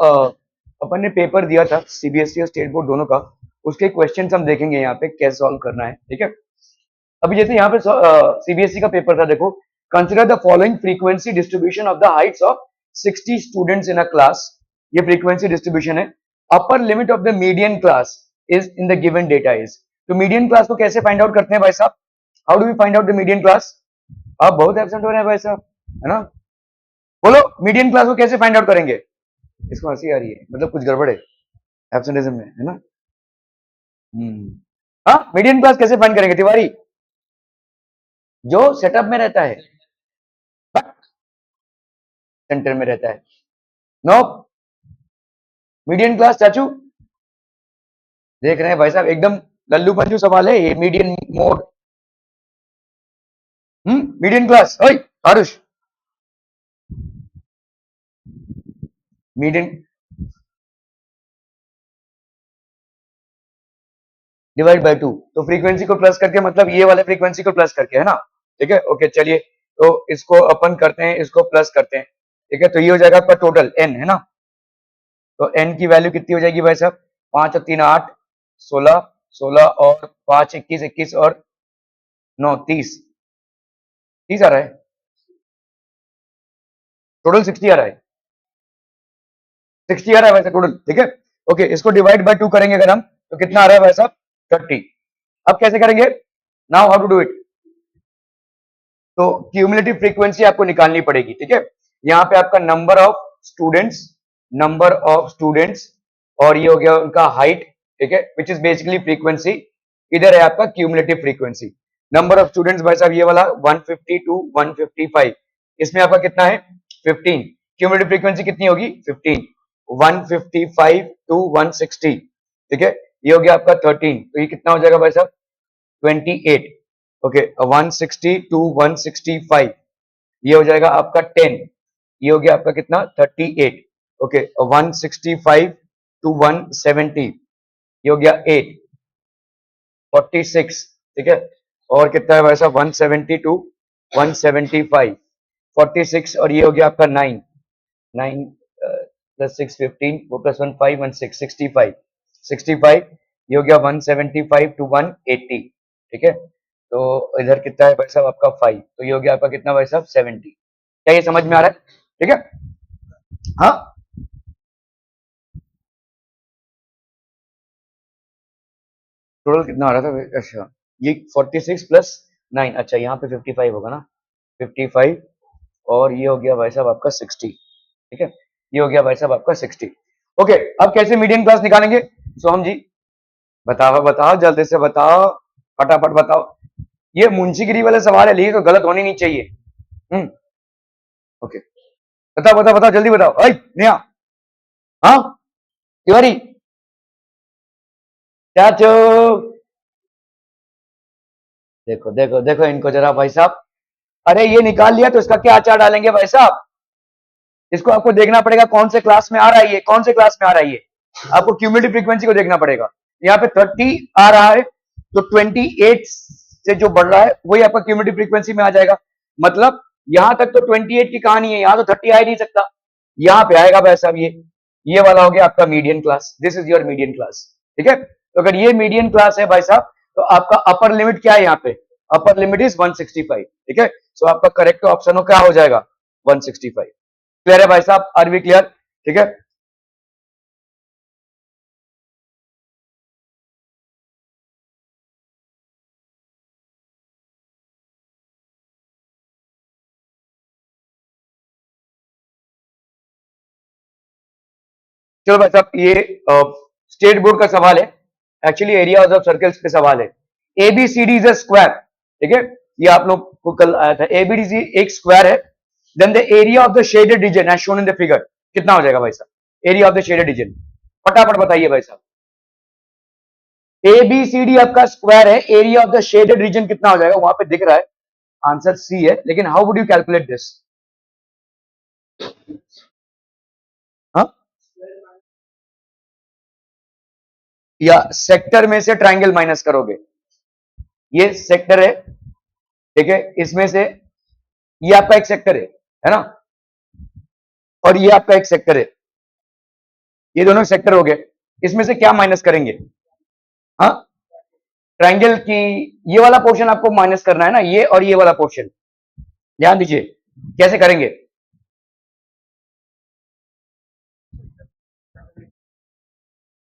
अपन ने पेपर दिया था सीबीएसई और स्टेट बोर्ड दोनों का, उसके क्वेश्चंस हम देखेंगे यहाँ पे कैसे सॉल्व करना है, ठीक है। अभी जैसे यहाँ पे सीबीएसई का पेपर था, देखो, consider the following frequency distribution of the heights of 60 students in a class. ये फ्रीक्वेंसी डिस्ट्रीब्यूशन है। Upper limit of the median class is in the given data is. तो मीडियन क्लास को कैसे find out करते हैं भाई साहब? How do we find out the median class? आप बहुत एब्सेंट हो रहे हैं भाई साहब, है ना? बोलो, मीडियन क्लास को कैसे फाइंड आउट करेंगे? इसको हंसी आ रही है, मतलब कुछ गड़बड़ है एब्सेंटिज्म में, है ना? हाँ, मीडियन क्लास कैसे फाइंड करेंगे तिवारी? जो सेटअप में रहता है, सेंटर में रहता है। नो, मीडियन क्लास चाचू देख रहे हैं भाई साहब, एकदम लल्लू पंजू सवाल है ये, मीडियन मोड। मीडियन क्लास, ओए आरुष, मीडियन डिवाइड बाय 2, तो फ्रीक्वेंसी को प्लस करके, मतलब ये वाले फ्रीक्वेंसी को प्लस करके, है ना? ठीक है, ओके, चलिए, तो इसको अपन करते हैं, इसको प्लस करते हैं, ठीक है। तो ये हो जाएगा आपका टोटल n, है ना? तो n की वैल्यू कितनी हो जाएगी भाई साहब? 5 और 3 8, 16, 16 और 5 21, 21 और 9 30, 30 आ रहा है, टोटल 60 आ रहा है, 60 आ रहा है भाई साहब टोटल, ठीक है। ओके, इसको डिवाइड बाय 2 करेंगे अगर हम, तो कितना आ रहा है भाई साहब? 30। अब कैसे करेंगे? Now how to do it? तो क्यूमुलेटिव फ्रीक्वेंसी आपको निकालनी पड़ेगी, ठीक है। यहाँ पे आपका नंबर ऑफ स्टूडेंट्स और ये हो गया उनका हाइट, ठीक है, विच इज बेसिकली फ्रीक्वेंसी। इधर है आपका cumulative frequency. Number of students भाई साहब ये वाला 150 टू 155, इसमें आपका कितना है? 15। क्यूमुलेटिव फ्रीक्वेंसी कितनी होगी? 15। 155 टू 160, ठीक है, ये हो गया आपका 13, तो ये कितना हो जाएगा भाई साहब? 28। ओके, 160 टू 165, ये हो जाएगा आपका 10, ये हो गया आपका कितना? 38। ओके, 165 टू 170, ये हो गया 8, 46, ठीक है। और कितना है भाई साहब? 170 टू 175, 46, और ये हो गया आपका 9, 9 प्लस 6 15, वो प्लस 1 5 1 6 65, 65, ये हो गया 175 टू 180, ठीक है। तो इधर कितना है भाई साहब आपका 5, तो ये हो गया आपका कितना भाई साहब? 70। क्या ये समझ में आ रहा है? ठीक है, हाँ। टोटल कितना आ रहा था? अच्छा, ये 46 प्लस 9, अच्छा यहाँ पे 55 होगा ना, 55, और ये हो गया भाई साहब आपका 60, ठीक है, ये हो गया भाई साहब आपका 60। ओके, अब कैसे मीडियन क्लास निकालेंगे सोहम जी? बताओ बताओ, जल्दी से बताओ, फटाफट बताओ। ये मुंशीगिरी वाले सवाल है, लिए तो गलत होनी नहीं चाहिए। ओके, बताओ बताओ बताओ, जल्दी बताओ। अरे नेहा, हाँ, तिवारी चाचो, देखो देखो देखो इनको जरा भाई साहब। अरे ये निकाल लिया तो इसका क्या अचार डालेंगे भाई साहब? इसको आपको देखना पड़ेगा कौन से क्लास में आ रहा है, ये कौन से क्लास में आ रहा है, ये आपको क्यूमुलेटिव फ्रीक्वेंसी को देखना पड़ेगा। यहाँ पे 30 आ रहा है, तो 28 से जो बढ़ रहा है वही आपका क्यूमुलेटिव फ्रीक्वेंसी में आ जाएगा। मतलब यहां तक तो 28 की कहानी है, यहां तो 30 आ ही नहीं सकता, यहां पे आएगा भाई साहब ये वाला हो गया आपका median class. This is your median class, ठीक है। तो अगर ये मीडियन क्लास है भाई साहब, तो आपका अपर लिमिट क्या है यहाँ पे? अपर लिमिट इज 165, ठीक है। सो आपका करेक्ट ऑप्शन हो क्या हो जाएगा? 165। क्लियर है भाई साहब? Are we clear? ठीक है, चलो भाई साहब, ये स्टेट बोर्ड का सवाल है, एक्चुअली एरिया ऑफ सर्कल्स पे सवाल है। एबीसीडी इज अ स्क्वायर, ठीक है, ये आप लोग को कल आया था। एबीसी एक स्क्वायर है, then the area of the shaded region as shown in the figure, कितना हो जाएगा भाई साहब? Area of the shaded region, फटाफट बताइए भाई साहब। एबीसीडी आपका स्क्वायर है, area of the shaded region कितना हो जाएगा? वहां पे दिख रहा है, आंसर सी है, लेकिन how would you calculate this? हाँ, या सेक्टर में से ट्राइंगल माइनस करोगे? ये सेक्टर है, ठीक है, इसमें से ये आपका एक सेक्टर है ना, और ये आपका एक सेक्टर है, ये दोनों सेक्टर हो गए, इसमें से क्या माइनस करेंगे? हाँ, ट्राइंगल की ये वाला पोर्शन आपको माइनस करना है ना, ये और ये वाला पोर्शन। ध्यान दीजिए कैसे करेंगे।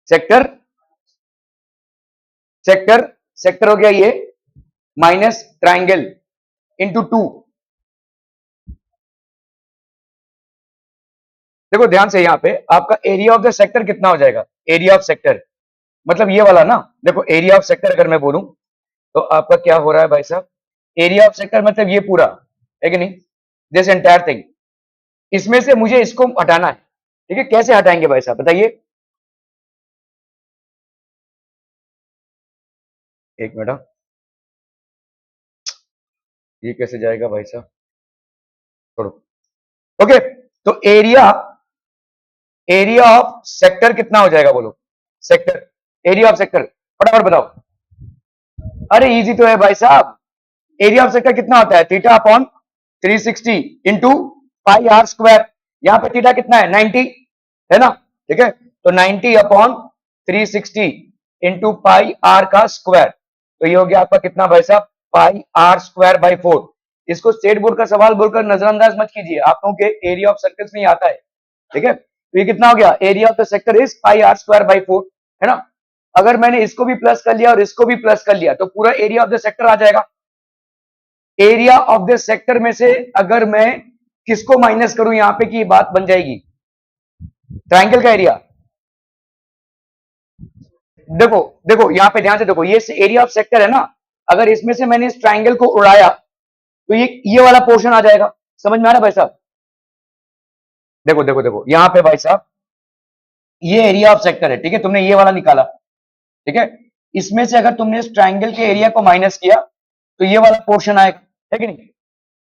सेक्टर सेक्टर सेक्टर हो गया ये, माइनस ट्राइंगल इंटू 2। देखो ध्यान से, यहां पे आपका एरिया ऑफ द सेक्टर कितना हो जाएगा? एरिया ऑफ सेक्टर मतलब ये वाला ना, देखो एरिया ऑफ सेक्टर अगर मैं बोलूं तो आपका क्या हो रहा है भाई साहब? एरिया ऑफ सेक्टर मतलब ये पूरा है कि नहीं, दिस एंटायर थिंग। इसमें से मुझे इसको हटाना है, ठीक है? कैसे हटाएंगे भाई साहब बताइए? एक मिनट, ये कैसे जाएगा भाई साहब? छोड़ो। ओके, तो एरिया एरिया ऑफ सेक्टर कितना हो जाएगा बोलो? सेक्टर, एरिया ऑफ सेक्टर फटाफट बताओ। अरे इजी तो है भाई साहब, एरिया ऑफ सेक्टर कितना होता है? Theta upon 360 into pi are square. यहां पे थीटा कितना है? 90 है ना, ठीक है? तो 90 अपॉन 360 इंटू पाई आर का स्क्वायर, तो ये हो गया आपका कितना भाई साहब? पाई आर स्क्वायर बाई 4। इसको स्टेट बोर्ड का सवाल बोलकर नजरअंदाज मत कीजिए, आप लोगों के एरिया ऑफ सर्कल्स में आता है, ठीक है? तो ये कितना हो गया? Area of the sector is pi are square by 4, है ना? अगर मैंने इसको भी प्लस कर लिया और इसको भी प्लस कर लिया तो पूरा एरिया ऑफ द सेक्टर आ जाएगा। एरिया ऑफ द सेक्टर में से अगर मैं किसको माइनस करूं यहां पे कि ये बात बन जाएगी? ट्राइंगल का एरिया। देखो देखो यहां पे ध्यान से देखो, ये एरिया ऑफ सेक्टर है ना, अगर इसमें से मैंने इस ट्राइंगल को उड़ाया तो ये वाला पोर्शन आ जाएगा। समझ में आ रहा है भाई साहब? देखो देखो देखो यहां पे भाई साहब, ये एरिया ऑफ सेक्टर है, ठीक है? तुमने ये वाला निकाला, ठीक है? इसमें से अगर तुमने इस ट्राइंगल के एरिया को माइनस किया तो ये वाला पोर्शन आएगा, है कि नहीं?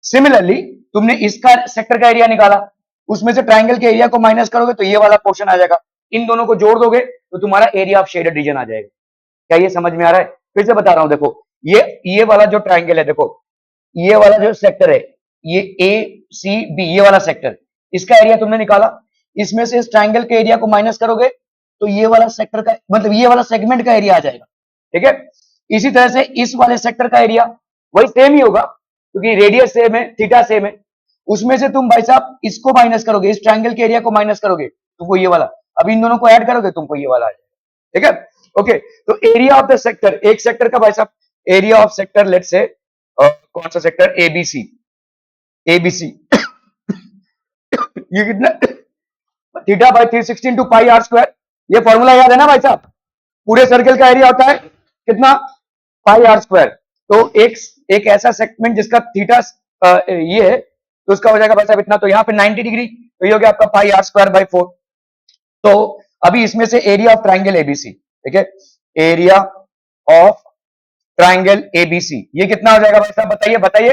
सिमिलरली तुमने इसका सेक्टर का एरिया निकाला, उसमें से ट्राइंगल के एरिया को माइनस करोगे तो ये वाला पोर्शन आ जाएगा। इन दोनों को जोड़ दोगे तो तुम्हारा एरिया ऑफ शेडेड रीजन आ जाएगा। क्या ये समझ में आ रहा है? फिर से बता रहा हूं, देखो ये वाला जो ट्राइंगल है, देखो ये वाला जो सेक्टर है, ये ए सी बी, ये वाला सेक्टर, इसका एरिया तुमने निकाला, इसमें से इस ट्राइंगल के एरिया को माइनस करोगे तो ये वाला सेक्टर का मतलब ये वाला सेगमेंट का एरिया आ जाएगा, ठीक है? इसी तरह से इस वाले सेक्टर का एरिया वही सेम ही होगा क्योंकि रेडियस सेम है, थीटा सेम है। उसमें से तुम भाई साहब इसको माइनस करोगे, इस ट्राइंगल के एरिया को माइनस करोगे, तुमको ये वाला, अब इन दोनों को ऐड करोगे तुमको ये वाला आ जाएगा, ठीक है? ओके, तो एरिया ऑफ द सेक्टर, एक सेक्टर का भाई साहब एरिया ऑफ सेक्टर, लेट से कौन सा सेक्टर? एबीसी, एबीसी ये कितना? Theta by 360 into pi are square. ये फॉर्मूला याद है ना भाई साहब? पूरे सर्कल का एरिया होता है कितना? पाई आर स्क्वायर। तो एक ऐसा सेगमेंट जिसका थीटा ये है तो उसका हो जाएगा भाई साहब इतना, तो यहाँ पे 90 डिग्री, तो ये हो गया आपका पाई आर स्क्वायर बाई 4। तो अभी इसमें से एरिया ऑफ ट्राइंगल एबीसी, ठीक है? एरिया ऑफ ट्राइंगल एबीसी ये कितना हो जाएगा भाई साहब? बताइए बताइए।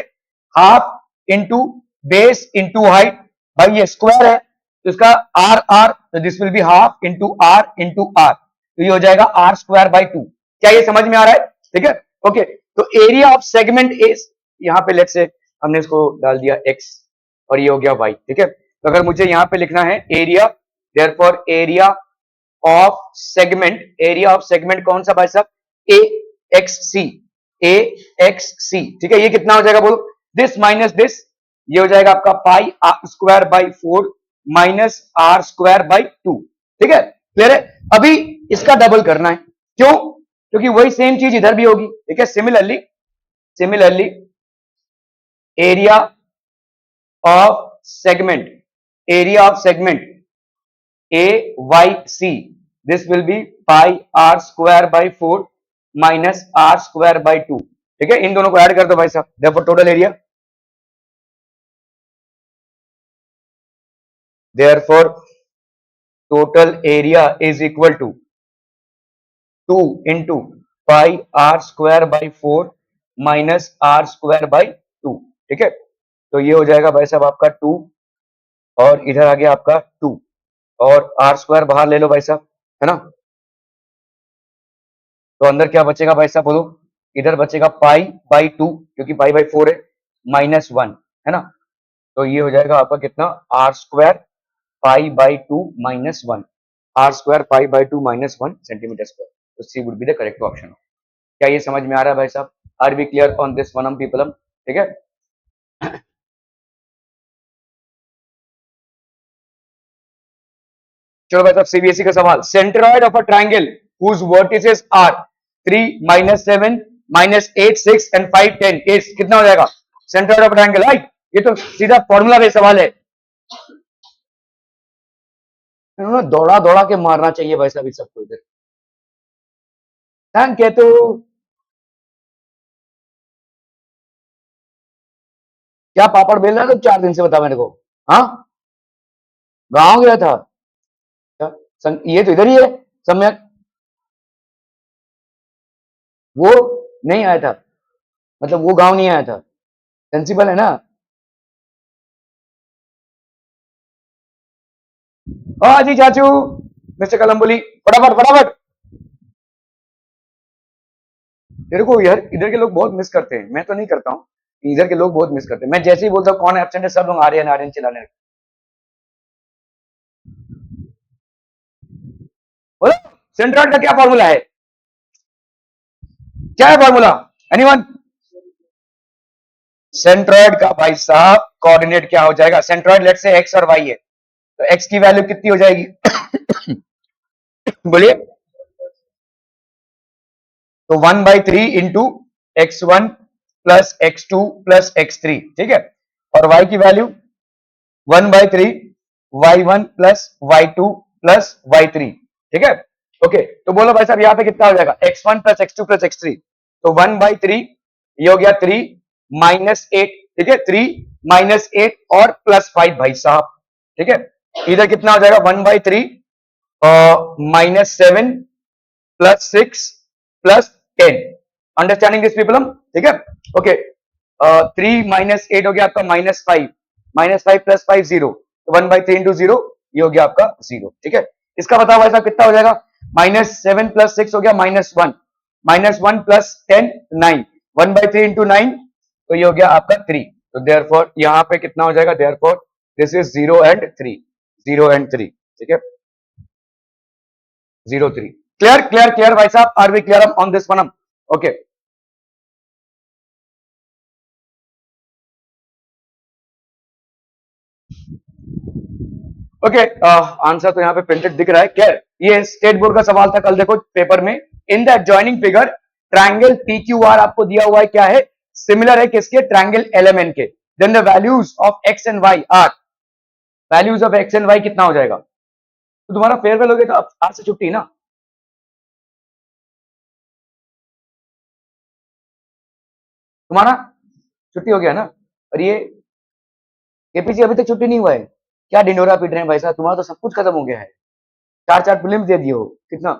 Half into base into height, भाई ये स्क्वायर है तो इसका आर आर, तो this will be half into r, तो ये हो जाएगा आर स्क्वायर बाई 2। क्या ये समझ में आ रहा है? ठीक है, ओके। तो एरिया ऑफ सेगमेंट इज, यहां पे लेट से हमने इसको डाल दिया एक्स और ये हो गया वाई, ठीक है? तो अगर मुझे यहां पे लिखना है area, therefore area of segment, area of segment कौन सा भाई साहब? ए एक्स सी, ए एक्स सी, ठीक है? ये कितना हो जाएगा बोलो? दिस माइनस दिस, ये हो जाएगा आपका pi are square by 4 minus are square by 2, ठीक है? क्लियर है? अभी इसका डबल करना है, क्यों? क्योंकि वही सेम चीज इधर भी होगी, ठीक है? Similarly area of segment, area of segment A Y C, this will be pi are square by 4 minus are square by 2, ठीक है? इन दोनों को ऐड कर दो भाई साहब, देखो total area, therefore total area is equal to 2 into pi r square by 4 minus r square by 2, ठीक है? तो ये हो जाएगा भाई साहब आपका 2 और इधर आ गया आपका 2 और r स्क्वायर बाहर ले लो भाई साहब, है ना? तो अंदर क्या बचेगा भाई साहब बोलो? इधर बचेगा पाई बाई 2 क्योंकि पाई बाई 4 है, माइनस 1, है ना? तो ये हो जाएगा आपका कितना? R square pi by 2 minus 1। R square pi by 2 minus 1 centimetre square, तो C would be the correct option. क्या ये समझ में आ रहा है भाई साहब? Are we clear on this one people? ठीक है। चलो भाई साहब, सीबीएसई का सवाल, centroid of a triangle whose vertices are 3 minus 7 minus 8 6 and 5 10 is कितना हो जाएगा? Centroid of triangle, right. ये तो सीधा फॉर्मूला बेस्ड सवाल है। इन्होंने दौड़ा दौड़ा के मारना चाहिए भाई साहब इस सबको इधर। Thank you. तो क्या पापड़ बेल रहा था 4 दिन से, बता मेरे को। हाँ, गाँव गया था क्या? ये तो इधर ही है सम्यक। वो नहीं आया था, मतलब वो गांव नहीं आया था, प्रिंसिपल है ना। हाँ जी चाचू, मिस्टर कलम्बुली, फटाफट फटाफट। तेरे को यार इधर के लोग बहुत मिस करते हैं, मैं तो नहीं करता हूँ, इधर के लोग बहुत मिस करते हैं। मैं जैसे ही बोलता हूँ कौन एब्सेंट है, सब लोग आर्यन आर्यन चिल्लाने लगते हैं। बोलो, सेंट्रॉइड का क्या फॉर्मूला है? क्या है फॉर्मूला? एनीवन? सेंट्रॉइड का भाई साहब कोऑर्डिनेट क्या हो जाएगा? सेंट्रॉइड लेट से एक्स और वाई है, तो एक्स की वैल्यू कितनी हो जाएगी? बोलिए। तो 1/3 into x1 plus x2 plus x3, ठीक है। और y की value 1/3 y1 plus y2 plus y3, ठीक है। ओके, तो बोलो भाई साहब यहाँ पे कितना हो जाएगा? x1 plus x2 plus x3, तो 1/3, ये हो गया 3 माइनस 8, ठीक है। 3 माइनस 8 और प्लस 5 भाई साहब, ठीक है। इधर कितना हो जाएगा? 1/3 minus 7 plus 6 plus 10। Understanding this people? ठीक है। ओके, 3 माइनस 8 हो गया आपका -5, -5 प्लस 5 0, तो 1/3 इंटू 0, ये हो गया आपका 0, ठीक है। इसका बताओ भाई साहब कितना हो जाएगा? -7 प्लस 6 हो गया -1, -1 प्लस 10 9, 1/3 इंटू 9, तो ये हो गया आपका 3। तो देयरफॉर यहाँ पे कितना हो जाएगा? Therefore this is 0 and 3, 0 and 3, ठीक है। 0 3, क्लियर क्लियर क्लियर भाई साहब, are we clear on this one? Okay, okay, answer तो यहाँ पे प्रिंटेड दिख रहा है। क्या ये स्टेट बोर्ड का सवाल था कल, देखो पेपर में। In the adjoining figure triangle P Q R आपको दिया हुआ है, क्या है? सिमिलर है किसके? ट्रायंगल एलएमएन के। Then the values of X and Y are, values of X and Y कितना हो जाएगा? तो तुम्हारा फेयरवेल हो गया, तो आज से छुट्टी ना। तुम्हारा छुट्टी हो गया ना। और ये केपीसी अभी तक छुट्टी नहीं हुआ है, क्या डिंडोरा पीट रहे हैं भाई साहब? तुम्हारा तो सब कुछ खत्म हो गया है, 4 4 फिल्म दे दिए हो। कितना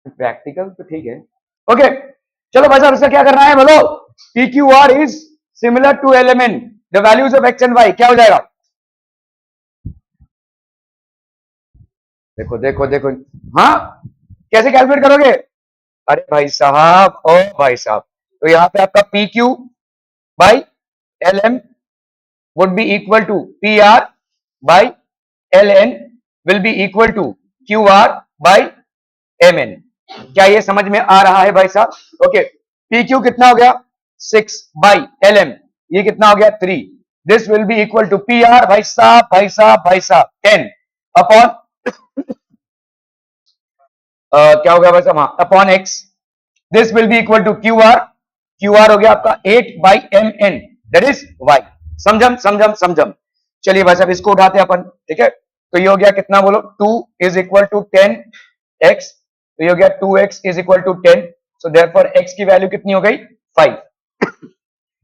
प्रैक्टिकल, तो ठीक है। ओके, चलो भाई साहब इसका क्या करना है बोलो? P Q R is similar to LMN the values of X and Y, क्या हो जाएगा? देखो देखो देखो, हाँ, कैसे कैलकुलेट करोगे? अरे भाई साहब, ओ भाई साहब, तो यहां पे आपका P Q by L M would be equal to P R by L N will be equal to Q R by M N. क्या ये समझ में आ रहा है भाई साहब? ओके, पी क्यू कितना हो गया? 6 बाई एल एम, ये कितना हो गया? 3। This will be equal to P R भाई साहब भाई साहब भाई साहब 10 अपॉन क्या हो गया भाई साहब? हाँ, upon X. This will be equal to Q R, Q R हो गया आपका 8 by M N, that is Y. समझम समझम समझम। चलिए भाई साहब इसको उठाते हैं अपन, ठीक है। तो ये हो गया कितना बोलो? 2 इज इक्वल टू 10 एक्स, तो ये हो गया 2x is equal to 10, so therefore x की वैल्यू कितनी हो गई? 5।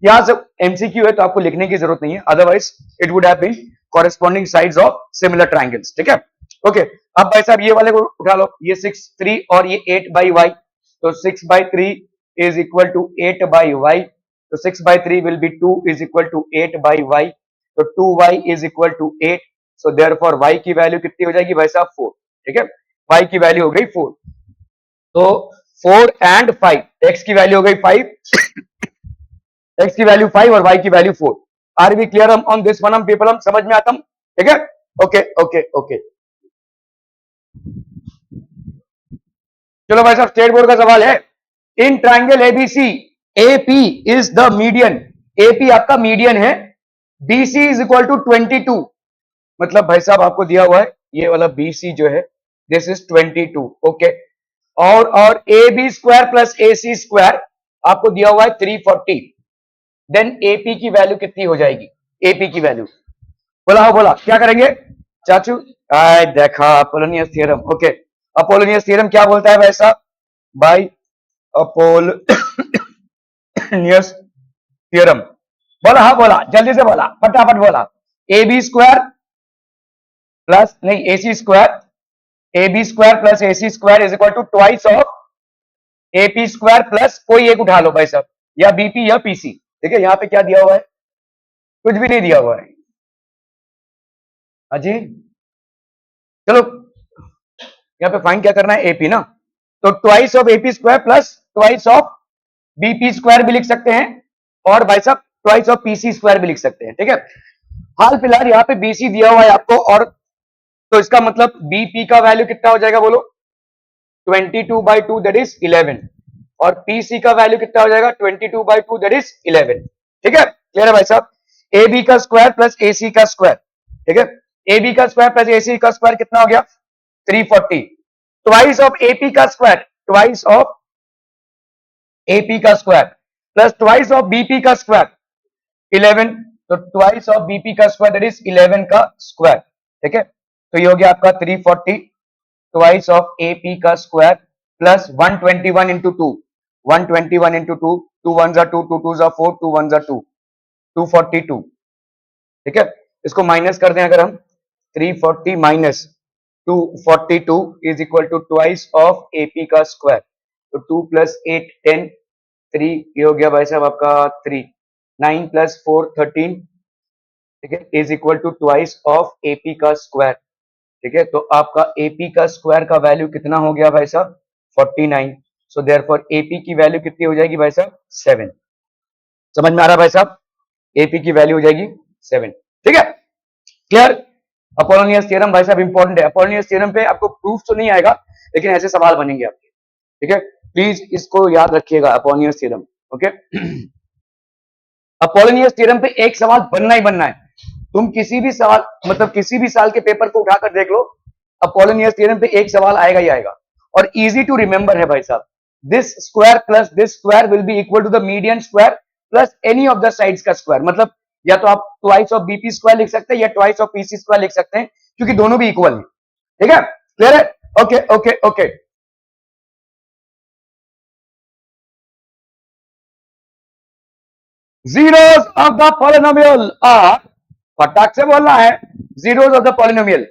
यहां से एमसीक्यू है तो आपको लिखने की जरूरत नहीं है, otherwise it would have been corresponding sides of similar triangles, ठीक है। ओके, अब भाई साहब ये वाले को उठा लो, ये 6 3 और ये 8 बाई वाई, तो 6/3 is equal to 8 by Y, तो 6/3 will be 2 is equal to 8 by Y, तो 2y is equal to 8, so therefore y की वैल्यू कितनी हो जाएगी भाई साहब? 4, ठीक है। y की वैल्यू हो गई 4, तो 4 एंड 5, x की वैल्यू हो गई 5, x की वैल्यू 5 और y की value 4। Are we clear on this one people? हम समझ में आता हूं, ठीक है। ओके ओके ओके, चलो भाई साहब स्टेट बोर्ड का सवाल है, in triangle ABC AP is the median, AP आपका मीडियन है, बीसी इज इक्वल टू 22, मतलब भाई साहब आपको दिया हुआ है ये वाला बीसी जो है दिस इज 22, ओके, और A B square plus A C square आपको दिया हुआ है 340, देन एपी की वैल्यू कितनी हो जाएगी, एपी की वैल्यू बोला हो, बोला क्या करेंगे चाचू, आय देखा Apollonius theorem, okay, Apollonius theorem क्या बोलता है भाई साहब, भाई अपोलोनियस थ्योरम बोला, हाँ बोला जल्दी से बोला, फटाफट बोला, ए बी स्क्वायर प्लस नहीं A C square, A B square plus A C square is equal to twice of A P square plus कोई एक उठा लो भाई साहब, या बीपी या पीसी, ठीक है, यहां पे क्या दिया हुआ है, कुछ भी नहीं दिया हुआ है, अजी चलो यहाँ पे फाइन क्या करना है, एपी ना, तो twice of AP square plus twice of BP square भी लिख सकते हैं, और भाई साहब ट्वाइस ऑफ पीसी स्क्वायर भी लिख सकते हैं, ठीक है, हाल फिलहाल यहाँ पे बीसी दिया हुआ है आपको, और तो इसका मतलब बीपी का वैल्यू कितना हो जाएगा बोलो, 22/2 दैट इज 11, और पीसी का वैल्यू कितना हो जाएगा 22/2 दैट इज 11, ठीक है, क्लियर है भाई साहब, ए बी का स्क्वायर प्लस ए सी का स्क्वायर, ठीक है, ए बी का स्क्वायर प्लस ए सी का स्क्वायर कितना हो गया 340, ट्वाइस ऑफ एपी का स्क्वायर, ट्वाइस ऑफ एपी का square plus twice of BP का स्क्वायर 11, तो ट्वाइस ऑफ बीपी का स्क्वायर दैट इज 11 का स्क्वायर, ठीक है, तो ये हो गया आपका 340 ट्वाइस ऑफ एपी का स्क्वायर प्लस 121 इंटू 2, 121 इंटू 2, 2 1 2, 2 2 4, 2 1 2, 242, ठीक है, इसको माइनस कर दें अगर हम, 340 minus 242 is equal to twice of AP का स्क्वायर, तो 2 प्लस 8 10, 3 ये हो गया भाई साहब आपका 3, 9 प्लस 4 13, ठीक है, is equal to twice of AP का स्क्वायर, ठीक है, तो आपका एपी का स्क्वायर का वैल्यू कितना हो गया भाई साहब 49, सो देयरफॉर एपी की वैल्यू कितनी हो जाएगी भाई साहब 7, समझ में आ रहा है भाई साहब, एपी की वैल्यू हो जाएगी 7, ठीक है, क्लियर, अपोलोनियस थ्योरम भाई साहब इंपॉर्टेंट है, अपोलोनियस थ्योरम पे आपको प्रूफ तो नहीं आएगा लेकिन ऐसे सवाल बनेंगे आपके, ठीक है, प्लीज इसको याद रखिएगा Apollonius theorem, okay, Apollonius theorem पे एक सवाल बनना ही बनना है, तुम किसी भी सवाल मतलब किसी भी साल के पेपर को उठाकर देख लो, अपोलोनियस थ्योरम पे एक सवाल आएगा ही आएगा, और इजी टू रिमेंबर है भाई साहब, this square plus this square will be equal to the median square plus any of the sides का स्क्वायर, मतलब या तो आप ट्वाइस ऑफ बीपी स्क्वायर लिख सकते हैं या ट्वाइस ऑफ पीसी स्क्वायर लिख सकते हैं, क्योंकि दोनों भी इक्वल है, ठीक है, क्लियर है, okay okay okay, zeros of the polynomial are, फटाक से बोलना है, zeros of the polynomial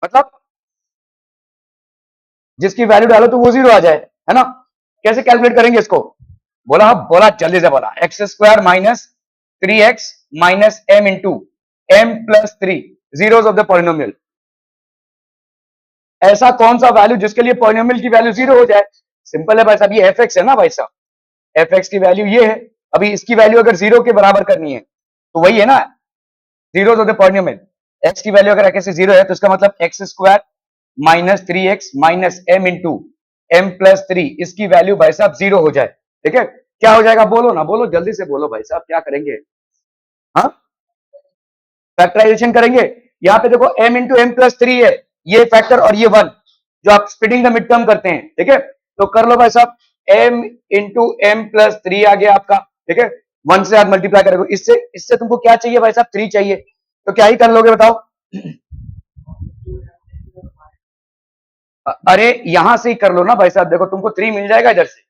मतलब जिसकी वैल्यू डालो तो वो जीरो आ जाए, है ना, कैसे कैलकुलेट करेंगे इसको, बोला बोला जल्दी से बोला, x square minus 3x minus m into m plus 3 zeros of the polynomial, ऐसा कौन सा वैल्यू जिसके लिए पॉलिनोमियल की वैल्यू जीरो हो जाए, सिंपल है भाई साहब, ये fx है ना भाई साहब, fx की वैल्यू ये है, अभी इसकी वैल्यू अगर जीरो के बराबर करनी है तो वही है ना zeros of the polynomial, x की वैल्यू अगर ऐसे जीरो है तो इसका मतलब x square minus 3x minus m into m plus 3 इसकी वैल्यू भाई साहब जीरो हो जाए, ठीक है, क्या हो जाएगा बोलो ना, बोलो जल्दी से बोलो भाई साहब, क्या करेंगे, हाँ फैक्टराइजेशन करेंगे, यहाँ पे देखो m इंटू एम प्लस 3 है, ये फैक्टर और ये 1 जो आप स्प्लिटिंग द मिड टर्म करते हैं, ठीक है, तो कर लो भाई साहब, m इंटू एम प्लस 3 आ गया आपका, ठीक है, 1 से आप मल्टीप्लाई करोगे, इससे इससे तुमको क्या चाहिए भाई साहब 3 चाहिए, तो क्या ही कर लोगे बताओ, अरे यहां से ही कर लो ना भाई साहब, देखो तुमको 3 मिल जाएगा इधर से,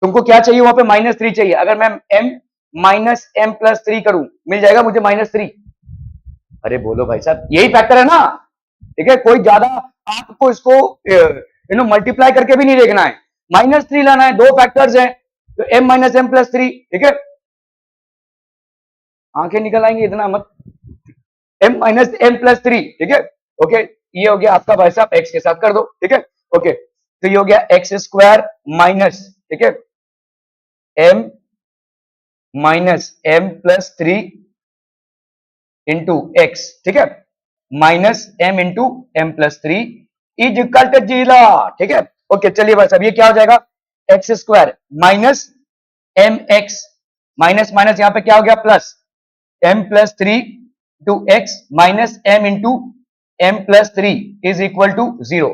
तुमको क्या चाहिए वहां पे -3 चाहिए, अगर मैं m माइनस एम प्लस 3 करूं मिल जाएगा मुझे -3, अरे बोलो भाई साहब यही फैक्टर है ना, ठीक है, कोई ज्यादा आपको इसको मल्टीप्लाई करके भी नहीं देखना है, -3 लाना है, दो फैक्टर्स हैं, तो m माइनस एम प्लस 3, ठीक है, आंखें निकल आएंगी इतना मत, m माइनस एम प्लस 3, ठीक है, ओके, ये हो गया आपका भाई साहब x के साथ कर दो, ठीक है, ओके, तो ये हो गया एक्स स्क्वायर माइनस, ठीक है, m minus M plus 3 into X, ठीक है, minus m into M plus 3 is equal to 0, ठीक है, ओके चलिए भाई साहब, ये क्या हो जाएगा, X square minus M X, minus minus यहां पे क्या हो गया plus, M plus three two X minus M into M plus three is equal to zero.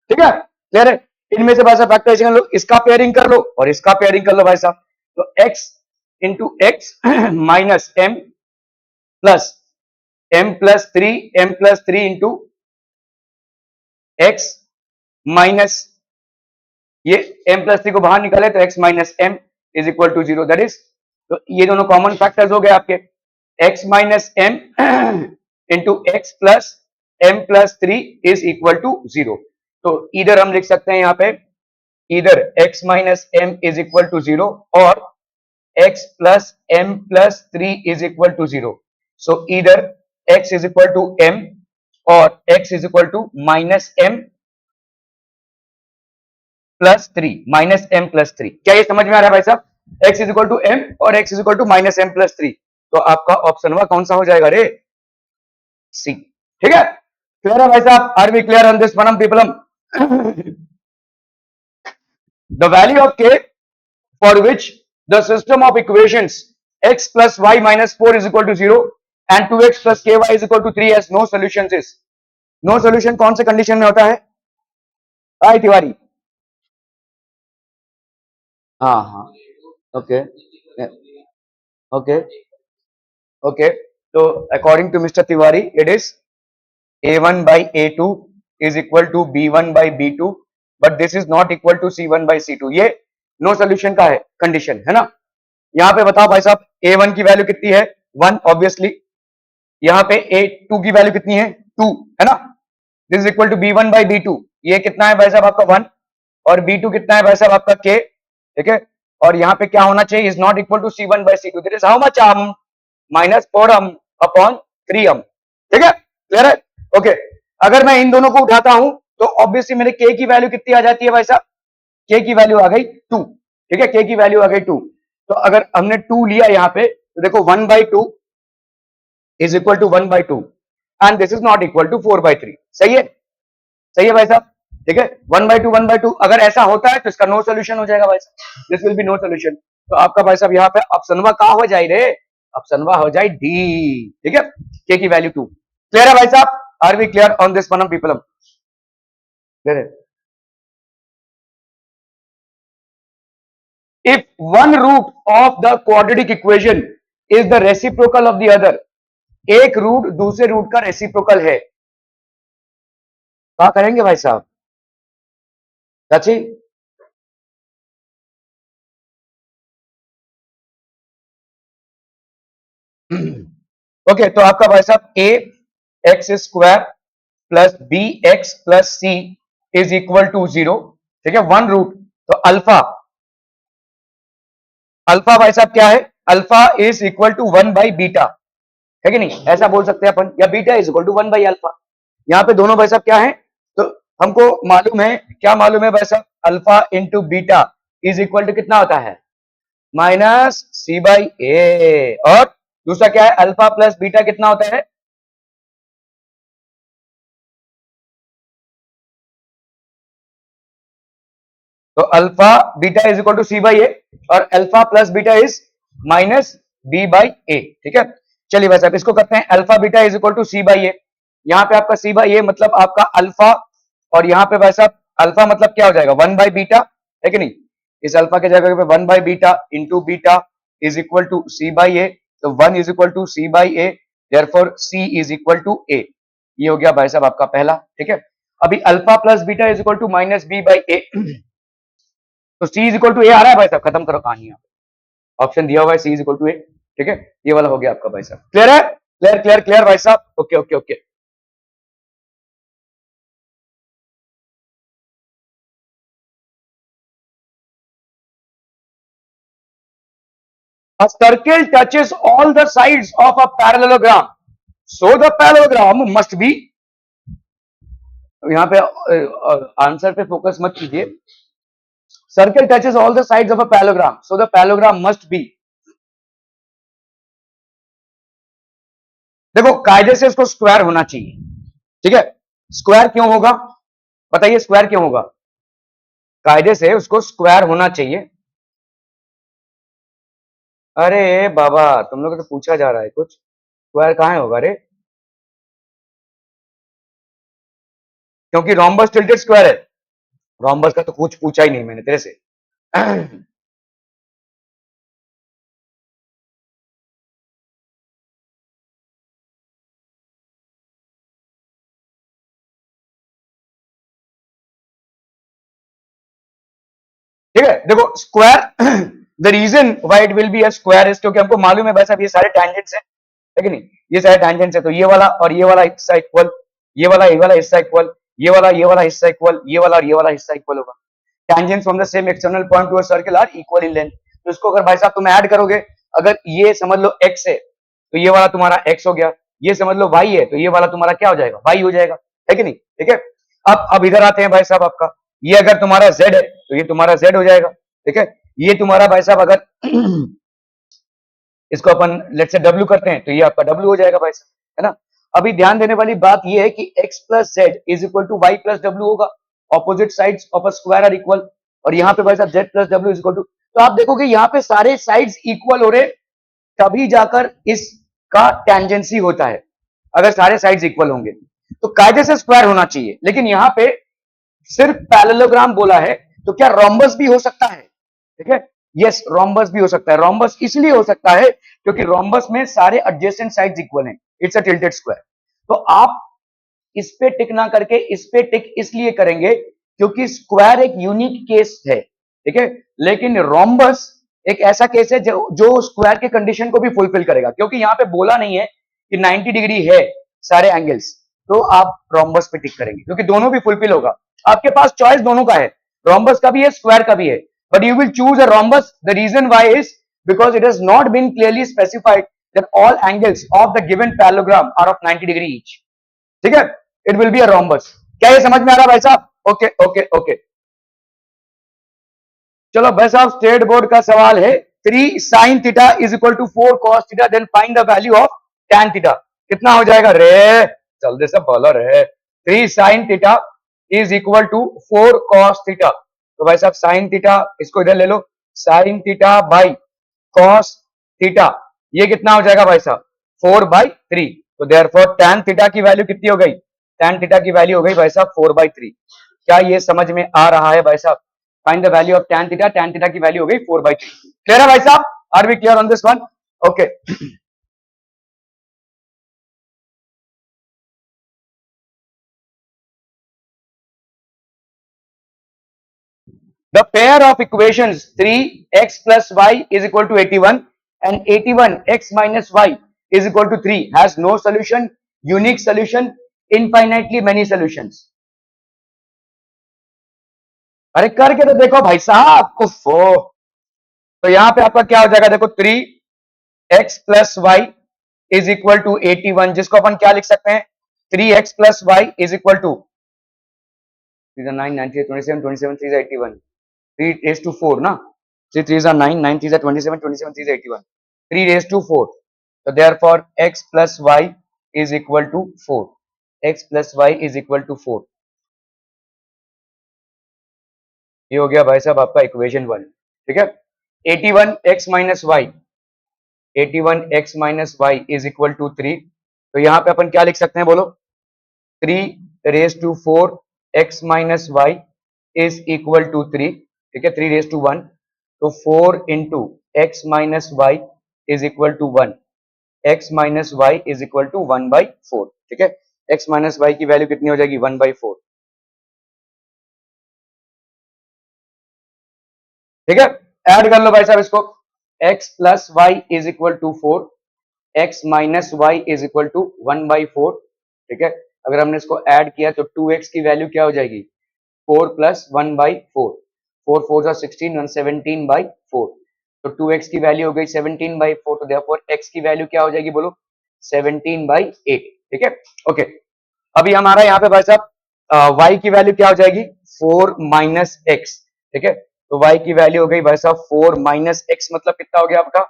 ठीक है, क्लियर है। इनमें से भाई साहब फैक्टराइजेशन कर लो, इसका पेयरिंग कर लो और इसका पेयरिंग कर लो भाई साहब। तो x into X minus M plus three into X minus, ये m प्लस थ्री को बाहर निकाले तो x minus M is equal to zero, that is, तो ये दोनों कॉमन फैक्टर्स हो गए आपके, x minus M into X plus M plus three is equal to zero. तो इधर हम लिख सकते हैं यहाँ पे, इधर x minus M is equal to zero और x plus M plus three is equal to zero. So इधर x is equal to m और x is equal to minus M plus three, minus M plus three. क्या ये समझ में आ रहा है भाई साहब, x is equal to m और x is equal to minus M plus three. तो आपका ऑप्शन हुआ कौन सा हो जाएगा रे, सी। ठीक है, क्लियर है भाई साहब, are we clear on this one people. The value of k for which the system of equations x plus y minus 4 is equal to 0 and 2x plus ky is equal to 3 has no solutions is, no solution कौन से condition में होता है, आई तिवारी, हाँ हाँ, okay okay okay, तो according to mister Tiwari it is a1 by a2 is equal to b1 by b2 but this is not equal to c1 by c2, ये no solution का है कंडीशन है ना। यहाँ पे बताओ भाई साहब, a1 की वैल्यू कितनी है 1 ऑब्वियसली, यहाँ पे a2 की वैल्यू कितनी है 2 है ना, this is equal to b1 by b2, ये कितना है भाई साहब आपका 1 और b2 कितना है भाई साहब आपका k, ठीक है, और यहाँ पे क्या होना चाहिए, is not equal to c1 by c2, that is how much m minus 4m upon 3m। ठीक है, क्लियर है, ओके। अगर मैं इन दोनों को उठाता हूं तो ऑब्वियसली मेरे k की वैल्यू कितनी आ जाती है भाई साहब, k की वैल्यू आ गई 2, ठीक है, k की वैल्यू आ गई 2। तो अगर हमने 2 लिया यहाँ पे तो देखो 1 by 2 is equal to 1 by 2 and this is not equal to 4 by 3, सही है, सही है भाई साहब, ठीक है, 1 by 2 1 by 2 अगर ऐसा होता है तो इसका नो सोल्यूशन हो जाएगा भाई साहब, this will be no solution. तो आपका भाई साहब यहाँ पे ऑप्शनवा कहां हो जाए रे, ऑप्शनवा हो जाए डी, ठीक है, k की वैल्यू 2। क्लियर है भाई साहब, are we clear on this one people, clear है। If one root of the quadratic equation is the reciprocal of the other, एक रूट दूसरे रूट का रेसिप्रोकल है, क्या करेंगे भाई साहब, चाची, ओके, तो आपका भाई साहब a X square plus B X plus C is equal to 0, ठीक है, वन रूट, तो अल्फा, अल्फा भाई साहब क्या है, alpha is equal to 1 by beta, है कि नहीं, ऐसा बोल सकते हैं अपन, या beta is equal to 1 by alpha. यहाँ पे दोनों भाई साहब क्या है, तो हमको मालूम है, क्या मालूम है भाई साहब, alpha into beta is equal to कितना होता है, माइनस सी बाई ए, और दूसरा क्या है, अल्फा प्लस बीटा कितना होता है, तो alpha beta is equal to C by A और alpha plus beta is minus B by A, ठीक है। चलिए भाई साहब इसको करते हैं, alpha beta is equal to C by A, यहाँ पे आपका सी बाई ए मतलब आपका अल्फा, और यहाँ पे भाई साहब अल्फा मतलब क्या हो जाएगा 1 बाई बीटा, है कि नहीं, इस अल्फा के जगह पे 1 by beta into beta is equal to C by A, तो 1 is equal to C by A, therefore C is equal to A, ये हो गया भाई साहब आपका पहला, ठीक है। अभी alpha plus beta is equal to minus B by A, तो C is equal to A आ रहा है भाई साहब, खत्म करो कहानी, ऑप्शन दिया हुआ है सी इज इक्वल टू ए, ठीक है, ये वाला हो गया आपका भाई साहब, क्लियर है, क्लियर क्लियर क्लियर भाई साहब, okay okay okay. A circle touches all the sides of a parallelogram, so the parallelogram must be, यहाँ पे आंसर पे फोकस मत कीजिए, circle touches all the sides of a parallelogram, so the parallelogram must be, देखो कायदे से इसको square होना चाहिए, ठीक है, स्क्वायर क्यों होगा, बताइए स्क्वायर क्यों होगा, कायदे से उसको स्क्वायर होना चाहिए। अरे बाबा, तुम लोग को तो पूछा जा रहा है कुछ, स्क्वायर कहाँ होगा रे? क्योंकि रोम्बस टिल्टेड स्क्वायर है। रोम्बस का तो कुछ पूछा ही नहीं मैंने तेरे से। ठीक है, देखो square the reason why it will be a square is क्योंकि हमको मालूम है भाई साहब ये सारे टैंजेंट्स है कि नहीं? ये सारे टैंजेंट्स है, तो ये वाला और ये वाला हिस्सा इक्वल, ये वाला हिस्सा इक्वल, ये वाला हिस्सा इक्वल, ये वाला और ये वाला हिस्सा इक्वल होगा। tangents from the same external point to a circle are equal in length। तो इसको अगर भाई साहब तुम ऐड करोगे, अगर ये समझ लो x है तो ये वाला तुम्हारा x हो गया, ये समझ लो y है तो ये वाला तुम्हारा क्या हो जाएगा, y हो जाएगा, है कि नहीं? ठीक है, अब इधर आते हैं भाई साहब, आपका ये अगर तुम्हारा z है तो ये तुम्हारा z हो जाएगा। ठीक है, ये तुम्हारा भाई साहब अगर इसको अपन लेट से w करते हैं तो ये आपका w हो जाएगा भाई साहब, है ना? अभी ध्यान देने वाली बात ये है कि x plus Z is equal to Y plus W होगा। Opposite sides of a square are equal. और यहाँ पे भाई साहब z plus W is equal to, तो आप देखोगे यहाँ पे सारे साइड्स इक्वल हो रहे, तभी जाकर इसका टेंजेंसी होता है। अगर सारे साइड्स इक्वल होंगे तो कायदे से स्क्वायर होना चाहिए, लेकिन यहाँ पे सिर्फ पैरेललोग्राम बोला है, तो क्या रोम्बस भी हो सकता है? ठीक है, यस रोम्बस भी हो सकता है। रोम्बस इसलिए हो सकता है क्योंकि रोम्बस में सारे एडजेसेंट साइड्स इक्वल हैं, इट्स अ टिल्टेड स्क्वायर। तो आप इस पे टिक ना करके इस पे टिक इसलिए करेंगे क्योंकि स्क्वायर एक यूनिक केस है, ठीक है, लेकिन रोम्बस एक ऐसा केस है जो स्क्वायर के कंडीशन को भी फुलफिल करेगा, क्योंकि यहाँ पे बोला नहीं है कि 90 डिग्री है सारे एंगल्स, तो आप रोम्बस पे टिक करेंगे क्योंकि दोनों भी फुलफिल होगा। आपके पास चॉइस दोनों का है, रोम्बस का भी है, स्क्वायर का भी है, but you will choose a rhombus। The reason why is because it has not been clearly specified that all angles of the given parallelogram are of 90 degree each। ठीक है, it will be a rhombus. क्या ये समझ में आ रहा है भाई साहब? ओके ओके ओके, चलो भाई साहब स्टेट बोर्ड का सवाल है, 3 sin theta is equal to 4 cos theta, then find the value of tan theta. कितना हो जाएगा रे? जल्दी से बोलो रे। 3 sin theta is equal to 4 cos theta, तो भाई साहब sin थीटा इसको इधर ले लो, sin theta by cos theta, ये कितना हो जाएगा भाई साहब? 4/3। तो देयरफॉर tan थीटा की वैल्यू कितनी हो गई? tan थीटा की वैल्यू हो गई भाई साहब 4/3। क्या ये समझ में आ रहा है भाई साहब? Find the value of tan theta, tan theta की वैल्यू हो गई 4/3। क्लियर है भाई साहब? Are we clear on this one? Okay, the pair of equations 3x plus y is equal to 81 and 81x minus y is equal to 3 has no solution, unique solution, infinitely many solutions। अरे करके तो देखो भाई साहब, उफ़ो। तो यहां पे आपका क्या हो जाएगा, देखो 3x plus Y is equal to 81, जिसको अपन क्या लिख सकते हैं, 3x plus Y is equal to 9 90 27 27 3 81, 3 raised to 4 ना, 3 3 are 9 9 3 are 27 27 3 81, 3 raised to 4। so therefore x plus y is equal to 4, x plus y is equal to 4। ये हो गया भाई साहब आपका इक्वेशन 1। ठीक है, 81x minus Y, 81x minus Y is equal to 3। तो यहां पे अपन क्या लिख सकते हैं बोलो, 3 raise to 4 x minus Y is equal to 3। ठीक है, 3 रेज टू 1, तो 4 into X minus Y is equal to 1, x minus Y is equal to 1/4। ठीक है, x माइनस वाई की वैल्यू कितनी हो जाएगी, 1/4। ठीक है, ऐड कर लो भाई साहब इसको, x plus Y is equal to 4, x minus Y is equal to 1/4। ठीक है, अगर हमने इसको ऐड किया तो 2x की वैल्यू क्या हो जाएगी, 4 प्लस 1/4, 4 4 जा 16 117/4, तो 2x की वैल्यू हो गई 17/4, तो देयरफॉर x की वैल्यू क्या हो जाएगी बोलो, 17/8। ठीक है, ओके, अभी हमारा यहाँ पे भाई साहब y की वैल्यू क्या हो जाएगी, 4 माइनस एक्स। ठीक है, तो y की वैल्यू हो गई भाई साहब 4 माइनस एक्स, मतलब कितना हो गया आपका,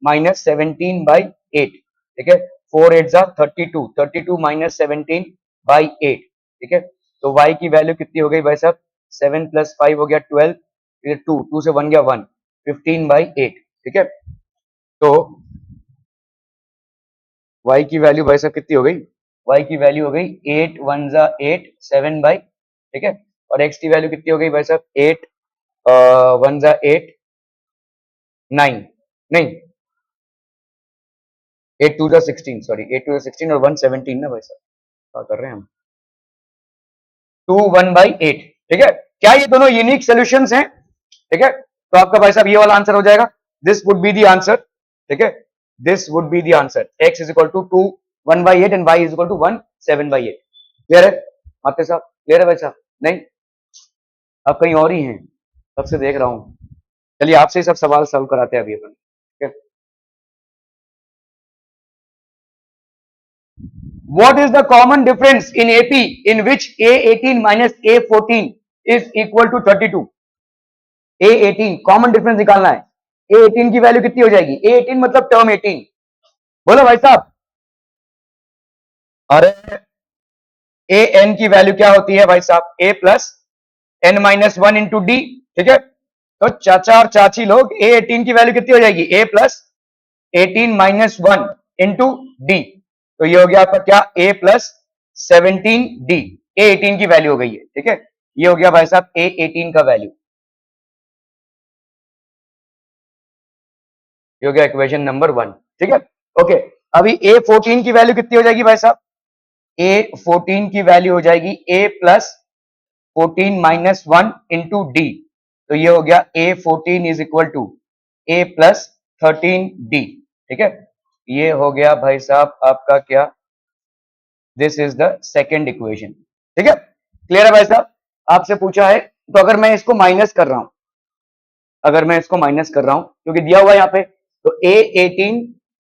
-17/8। ठीक है, 4 8 जा 32, 32 माइनस 17/8। ठीक है, तो y की वैल्यू कितनी हो गई भाई साहब, 7 प्लस 5 हो गया 12, फिर 2 से 1 गया 1, 15/8। ठीक है, तो y की वैल्यू भाई साहब कितनी हो गई? y की वैल्यू हो गई 8 1 जा 8, 7 बाई, ठीक है, और x की वैल्यू कितनी हो गई भाई साहब? 8 1 जा 8, 9, नहीं 8 2 जा 16, सॉरी 8 2 जा 16 और 1 17 ना भाई साहब, क्या कर रहे हैं हम? 2 1/8। ठीक है, क्या ये दोनों यूनिक सॉल्यूशंस हैं? ठीक है, तो आपका भाई साहब ये वाला आंसर हो जाएगा, this would be the answer. ठीक है, this would be the answer, x is equal to 2 1/8 and y is equal to 1 7/8। Clear है आपके साहब? क्लियर है भाई साहब? नहीं, आप कहीं और ही हैं, तब से देख रहा हूं। चलिए आपसे ही सब सवाल सॉल्व कराते हैं अभी अपन। ठीक है, what is the common difference in AP in which A18 minus A14 is equal to 32? A18 common difference निकालना है। A18 की वैल्यू कितनी हो जाएगी? A18 मतलब टर्म 18, बोलो भाई साहब। अरे ए एन की वैल्यू क्या होती है भाई साहब? A plus N minus one into D. ठीक है, तो चाचा और चाची लोग A18 की वैल्यू कितनी हो जाएगी? A plus 18 minus one into D, तो ये हो गया आपका क्या? ए प्लस 17D। A18 की वैल्यू हो गई है। ठीक है, ये हो गया भाई साहब A18 का वैल्यू, ये हो गया इक्वेशन नंबर 1। ठीक है, ओके, अभी A14 की वैल्यू कितनी हो जाएगी भाई साहब? A14 की वैल्यू हो जाएगी A plus 14 minus one into D, तो ये हो गया A14 is equal to A plus 13D। ठीक है, ये हो गया भाई साहब आपका क्या? This is the second equation. ठीक है, क्लियर है भाई साहब? आपसे पूछा है, तो अगर मैं इसको माइनस कर रहा हूं, अगर मैं इसको माइनस कर रहा हूं क्योंकि दिया हुआ है यहाँ पे, तो A18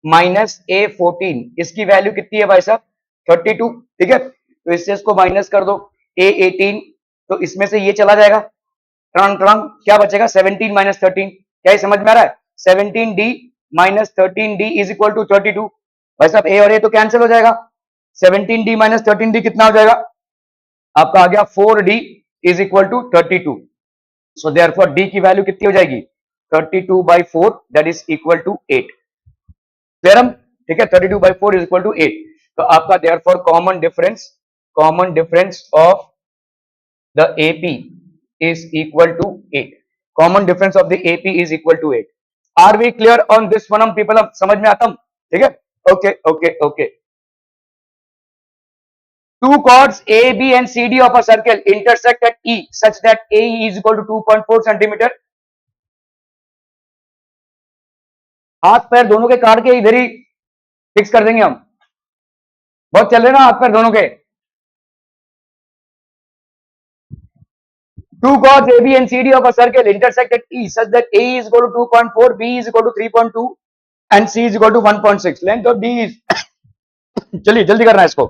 माइनस A14 इसकी वैल्यू कितनी है भाई साहब? 32। ठीक है, तो इससे इसको माइनस कर दो, A18, तो इसमें से ये चला जाएगा, ट्रंग ट्रंग, क्या बचेगा? 17 माइनस 13। क्या ये समझ में आ रहा है? 17D minus 13D is equal to 32। भाई साहब ए और ए तो कैंसिल हो जाएगा, 17D माइनस 13D कितना हो जाएगा? आपका आ गया 4D is equal to 32। So therefore D की वैल्यू कितनी हो जाएगी? 32/4 that is equal to 8। Clear? ठीक है, 32/4 इज इक्वल टू 8। तो आपका therefore common difference of the AP is equal to 8। Common difference of the AP is equal to 8। Are we clear on this one? हम people, अब समझ में आता हूं? ठीक है, okay okay okay. Two chords A, B and CD of a circle intersect at E such that AE is equal to 2.4 centimeter। हाथ पैर दोनों के काट के इधर ही फिक्स कर देंगे हम, बहुत चल रहे ना हाथ पैर दोनों के। Two chords A, B and CD of a circle intersect at E such that AE is equal to 2.4, B is equal to 3.2 and C is equal to 1.6। Length of D is चलिए जल्दी करना है इसको।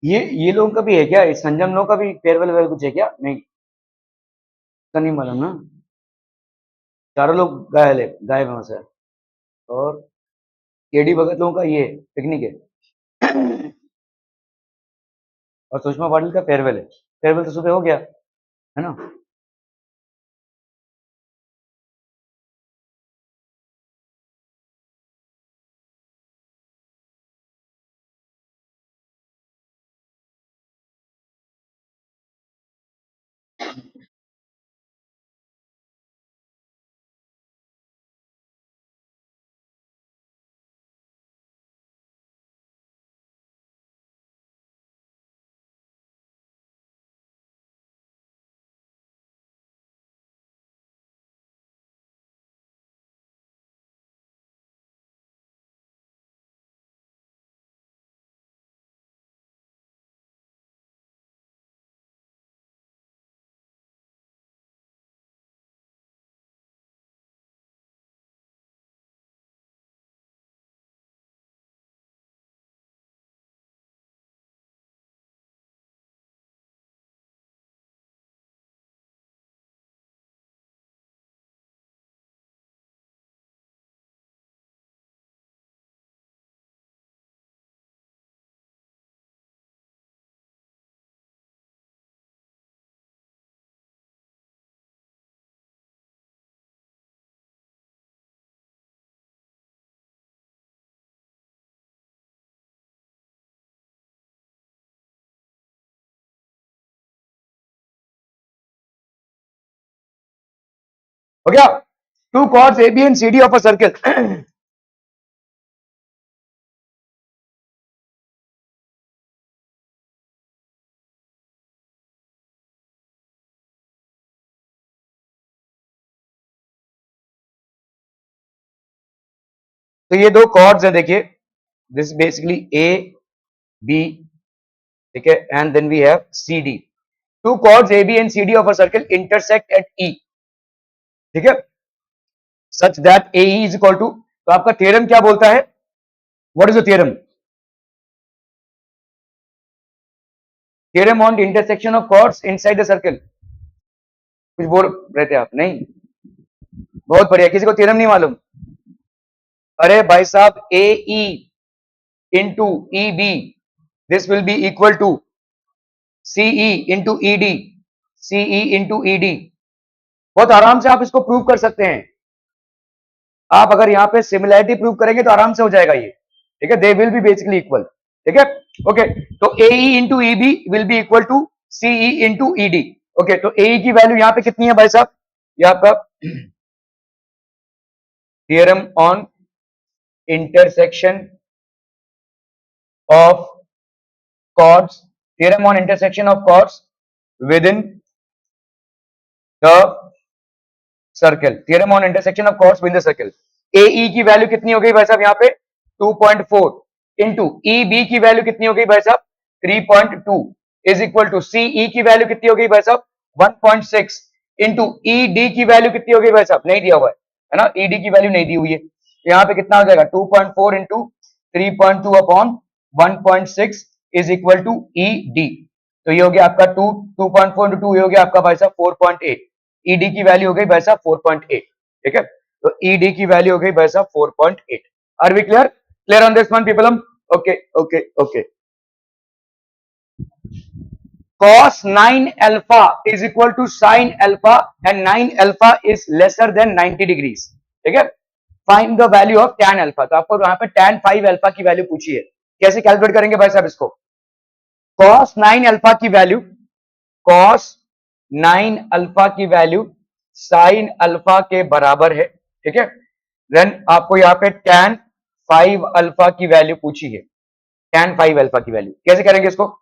ये लोगों का भी है क्या, इस संजम लोगों का भी फेयरवेल वेल कुछ है क्या? नहीं, तो नहीं मालूम ना। चारों लोग गायब है, गायब है वहां से। और केडी भगत लोगों का ये पिकनिक है। और सुषमा पाटिल का फेयरवेल है। फेयरवेल तो सुबह हो गया, है ना? हो गया। Two chords A B and C D of a circle. तो ये दो कॉर्ड्स है, देखिए, दिस बेसिकली ए बी, ठीक है, and then we have C D. Two chords A B and C D of a circle intersect at E, ठीक है, such that A is equal to, तो आपका थ्योरम क्या बोलता है? What is the theorem? Theorem on the intersection of chords inside the circle. कुछ बोल रहे थे आप? नहीं, बहुत बढ़िया। किसी को थ्योरम नहीं मालूम? अरे भाई साहब, A E into E B, this will be equal to CE into E D, CE into E D. बहुत आराम से आप इसको प्रूव कर सकते हैं। आप अगर यहाँ पे सिमिलैरिटी प्रूव करेंगे तो आराम से हो जाएगा ये, ठीक है, they will be basically equal, ठीक है। ओके, तो A E into E B will be equal to CE into E D. Okay, तो ए की वैल्यू यहाँ पे कितनी है भाई साहब? ये आपका theorem on intersection of chords, theorem on intersection of chords within the circle, theorem on intersection of chords within the circle। AE की वैल्यू कितनी हो गई भाई साहब यहाँ पे? 2.4 इंटू EB की वैल्यू कितनी हो गई भाई साहब? 3.2 इज इक्वल टू CE की वैल्यू कितनी हो गई भाई साहब? 1.6 इंटू ED की वैल्यू कितनी हो गई भाई साहब? नहीं दिया हुआ है ना, ED की वैल्यू नहीं दी हुई है। यहाँ पे कितना हो जाएगा? 2.4 into 3.2 upon 1.6 is equal to ED। तो ये हो गया आपका 2.4 इंटू 2, ये हो गया आपका भाई साहब 4.8। ईडी की वैल्यू हो गई भाई साहब 4.8, ठीक है। तो ईडी की वैल्यू हो गई भाई साहब 4.8। Are we clear? Clear on this one people? Okay okay okay. cos 9 alpha is equal to sin alpha and 9 alpha is lesser than 90 degrees, ठीक है। Find the value of tan alpha, तो आपको यहाँ पे tan 5 alpha की value पूछी है। कैसे कैलकुलेट करेंगे भाई साहब इसको? cos 9 alpha की वैल्यू, cos 9 अल्फा की वैल्यू sin अल्फा के बराबर है, ठीक है। देन आपको यहाँ पे tan 5 अल्फा की वैल्यू पूछी है। tan 5 अल्फा की वैल्यू कैसे करेंगे इसको?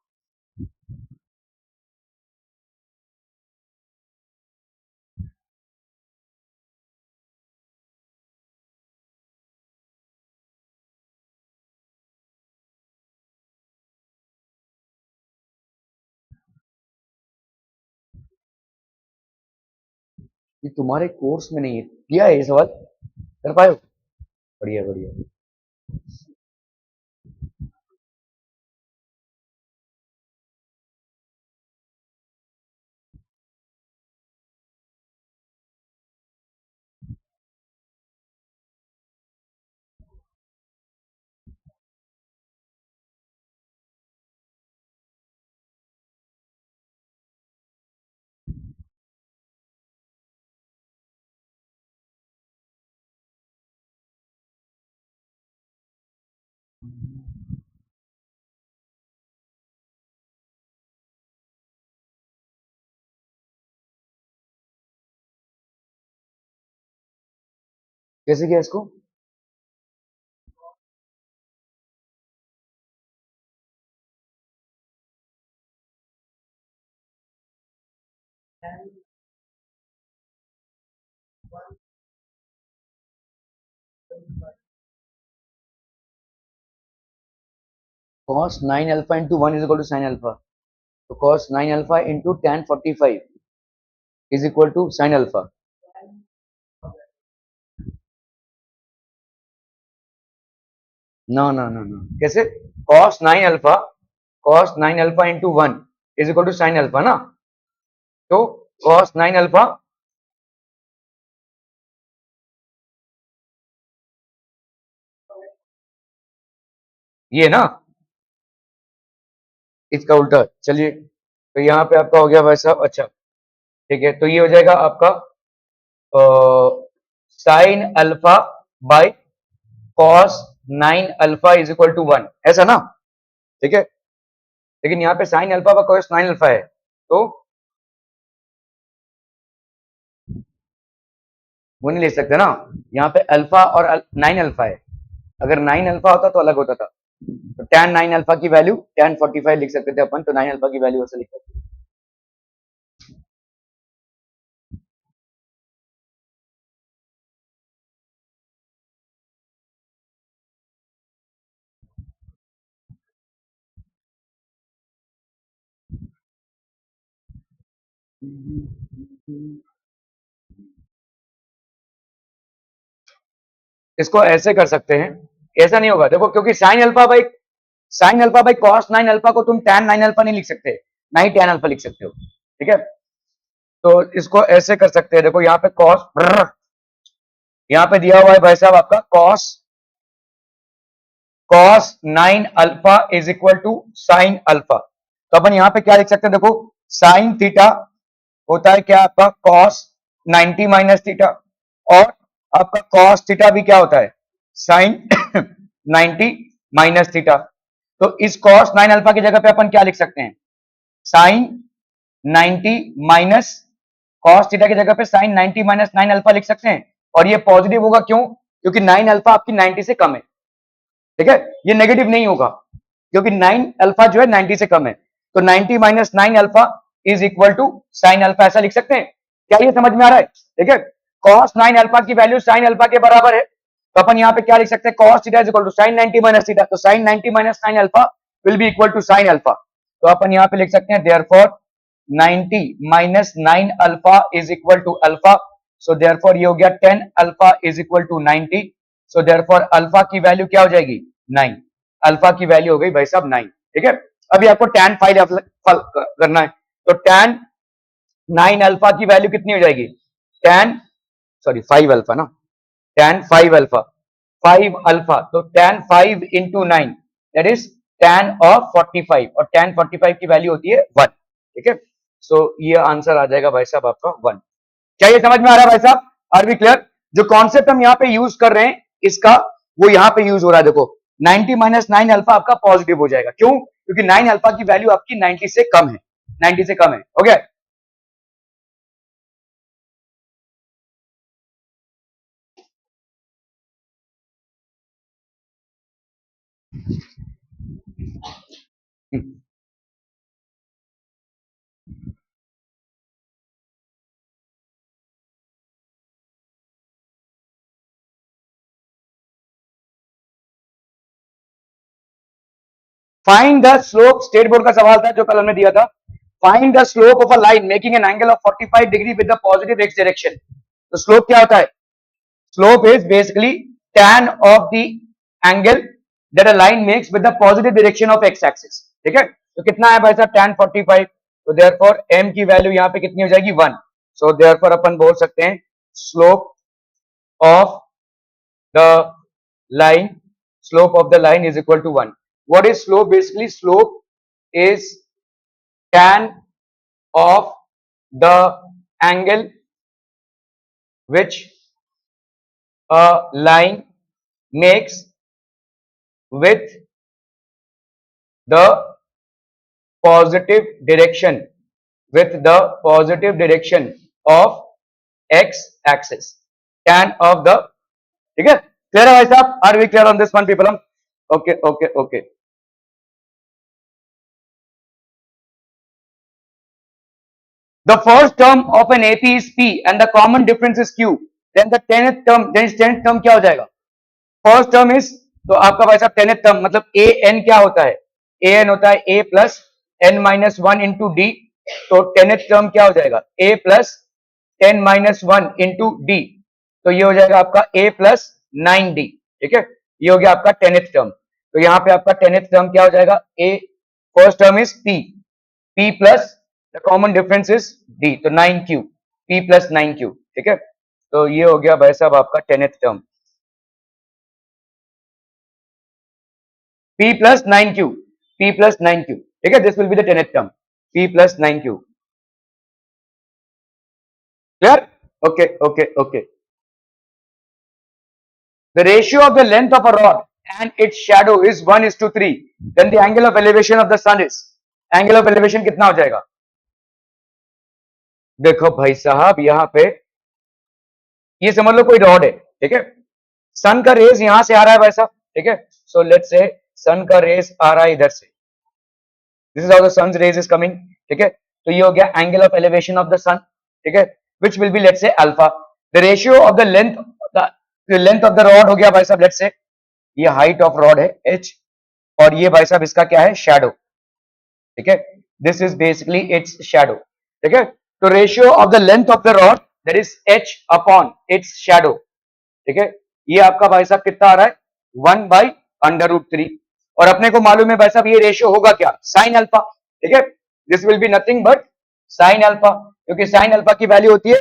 ये तुम्हारे कोर्स में नहीं है, किया है ये सवाल, कर पाए हो? बढ़िया बढ़िया। कैसे किया इसको? cos 9 alpha into 1 is equal to sine alpha, तो cos 9 alpha into tan 45 is equal to sine alpha. ना, कैसे? cos 9 alpha into 1 is equal to sine alpha ना, तो cos 9 अल्फा, ये ना, इसका उल्टा, चलिए तो यहाँ पे आपका हो गया भाई साहब। अच्छा ठीक है, तो ये हो जाएगा आपका sine alpha by cos 9 alpha is equal to 1, ऐसा ना? ठीक है, लेकिन यहाँ पे sine alpha by cos 9 alpha है, तो वो नहीं ले सकते ना, यहाँ पे अल्फा और 9 अल्फा है, अगर 9 अल्फा होता तो अलग होता था, तो tan 9 अल्फा की वैल्यू tan 45 लिख सकते थे अपन, तो 9 अल्फा की वैल्यू ऐसे लिख सकते थे। इसको ऐसे कर सकते हैं, ऐसा नहीं होगा देखो, क्योंकि sine alpha by cos 9 alpha को तुम tan 9 अल्फा नहीं लिख सकते, ना ही tan अल्फा लिख सकते हो, ठीक है? तो इसको ऐसे कर सकते हैं, देखो यहाँ पे यहाँ पे दिया हुआ है भाई साहब आपका cos 9 alpha is equal to sine alpha, तो अपन यहाँ पे क्या लिख सकते हैं, देखो साइन थीटा होता है क्या आपका cos 90 माइनस थीटा, और आपका cos थीटा भी क्या होता है, साइन 90 माइनस थीटा, तो इस cos 9 अल्फा की जगह पे अपन क्या लिख सकते हैं, साइन 90 माइनस cos थीटा की जगह पे साइन 90 माइनस 9 अल्फा लिख सकते हैं, और ये पॉजिटिव होगा क्यों, क्योंकि 9 अल्फा आपकी 90 से कम है, ठीक है? ये नेगेटिव नहीं होगा, क्योंकि 9 अल्फा जो है 90 से कम है, तो 90 minus 9 alpha is equal to sine alpha, ऐसा लिख सकते हैं। क्या ये समझ में आ रहा है? ठीक है, cos 9 अल्फा की वैल्यू साइन अल्फा के बराबर है, तो अपन यहाँ पे क्या लिख सकते हैं, cos theta is equal to sine 90 minus theta, तो sine 90 minus 9 alpha will be equal to sine alpha, तो अपन यहाँ पे लिख सकते हैं therefore 90 minus 9 alpha is equal to alpha, so therefore ये हो गया 10 alpha is equal to 90, so therefore alpha की वैल्यू क्या हो जाएगी, 9, अल्फा की वैल्यू हो गई भाई साहब 9, ठीक है? अभी आपको tan फाइव करना है, तो tan 9 अल्फा की वैल्यू कितनी हो जाएगी, tan, सॉरी 5 अल्फा ना, tan 5 अल्फा, 5 अल्फा, तो tan 5 into 9 that is tan of 45, और tan 45 की वैल्यू होती है 1, ठीक है? सो ये आंसर आ जाएगा भाई साहब आपका 1। क्या ये समझ में आ रहा है भाई साहब, आर वी क्लियर? जो कॉन्सेप्ट हम यहाँ पे यूज कर रहे हैं इसका, वो यहाँ पे यूज हो रहा है, देखो 90 माइनस 9 अल्फा आपका पॉजिटिव हो जाएगा, क्यों? क्योंकि 9 अल्फा की वैल्यू आपकी 90 से कम है, 90 से कम है, हो गया? Find the slope, state board का सवाल था जो कल हमने दिया था, find the slope of a line making an angle of 45 degree with the positive x direction. तो स्लोप क्या होता है? Slope is basically tan of the angle that a line makes with the positive direction of x axis. ठीक है, तो कितना है भाई साहब? tan 45। तो देयरफॉर m की वैल्यू यहाँ पे कितनी हो जाएगी? 1। सो देयरफॉर अपन बोल सकते हैं slope of the line, slope of the line is equal to 1. What is slope? Basically slope is tan of the angle which a line makes with the positive direction, with the positive direction of x axis, tan of the, ठीक है? Clear है भाई साहब? Are we clear on this one people? Okay okay okay. The first term of an AP is P and the common difference is Q. Then the 10th term, then 10th term क्या हो जाएगा? First term is, तो आपका भाई साहब 10th term मतलब a n क्या होता है? a n होता है a plus n minus 1 into d। तो 10th term क्या हो जाएगा? a plus 10 minus 1 into d। तो ये हो जाएगा आपका a plus 9d। ठीक है, ये हो गया आपका 10th term। तो यहाँ पे आपका 10th term क्या हो जाएगा? a first term is p, p plus the common difference is d, तो 9q, p plus 9q। ठीक है, तो ये हो गया भाई साहब आपका 10th term, p plus 9q, p plus 9q। ठीक है, this will be the 10th term, p plus 9q। Clear? Okay okay okay. The ratio of the length of a rod and its shadow is 1:3, then the angle of elevation of the sun is, angle of elevation कितना हो जाएगा? देखो भाई साहब यहाँ पे ये समझ लो कोई रॉड है, ठीक है, सन का रेज यहां से आ रहा है भाई साहब। ठीक है, सो लेट्स से सन का रेज आ रहा है इधर से, this is how the sun's rays is coming. ठीक है, तो ये हो गया angle of elevation of the sun. ठीक है, which will be let's say alpha. The ratio of the length of the rod हो गया भाई साहब, लेट्स से ये हाइट ऑफ रॉड है h, और ये भाई साहब इसका क्या है? शैडो। ठीक है, this is basically it's shadow. ठीक है, तो ratio of the length of the rod that is h upon its shadow. ठीक है, ये आपका भाई साहब कितना आ रहा है? 1/√3। और अपने को मालूम है भाई साहब ये रेशियो होगा क्या? Sine alpha. ठीक है, this will be nothing but sine alpha, क्योंकि साइन अल्फा की वैल्यू होती है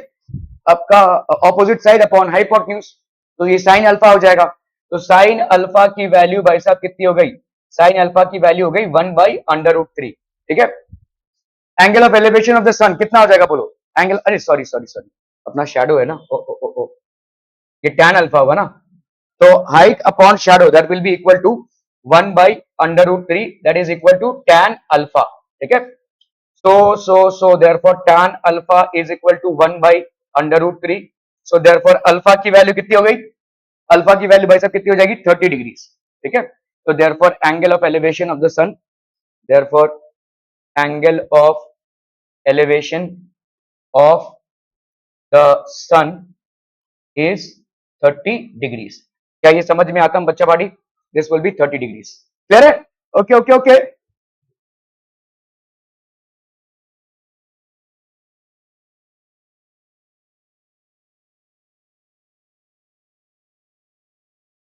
आपका ऑपोजिट साइड अपॉन हाइपोटेन्यूज, तो ये साइन अल्फा हो जाएगा। तो साइन अल्फा की वैल्यू भाई साहब कितनी हो गई? साइन अल्फा की वैल्यू हो गई 1/√3। ठीक है, angle of elevation of the sun कितना हो जाएगा बोलो? एंगल, अरे सॉरी सॉरी सॉरी, अपना शैडो है ना, ओ ओ ओ ओ, ये tan अल्फा होगा ना, तो height upon shadow that will be equal to 1/√3, that is equal to tan alpha. ठीक है, so therefore tan alpha is equal to 1/√3। So therefore alpha की वैल्यू कितनी हो गई? अल्फा की वैल्यू भाई साहब कितनी हो जाएगी? 30 डिग्री। ठीक है, तो therefore angle of elevation of the sun, therefore angle of elevation of the sun is 30 degrees। क्या ये समझ में आता है बच्चा बाड़ी? This will be 30 degrees। Clear है? Okay okay okay.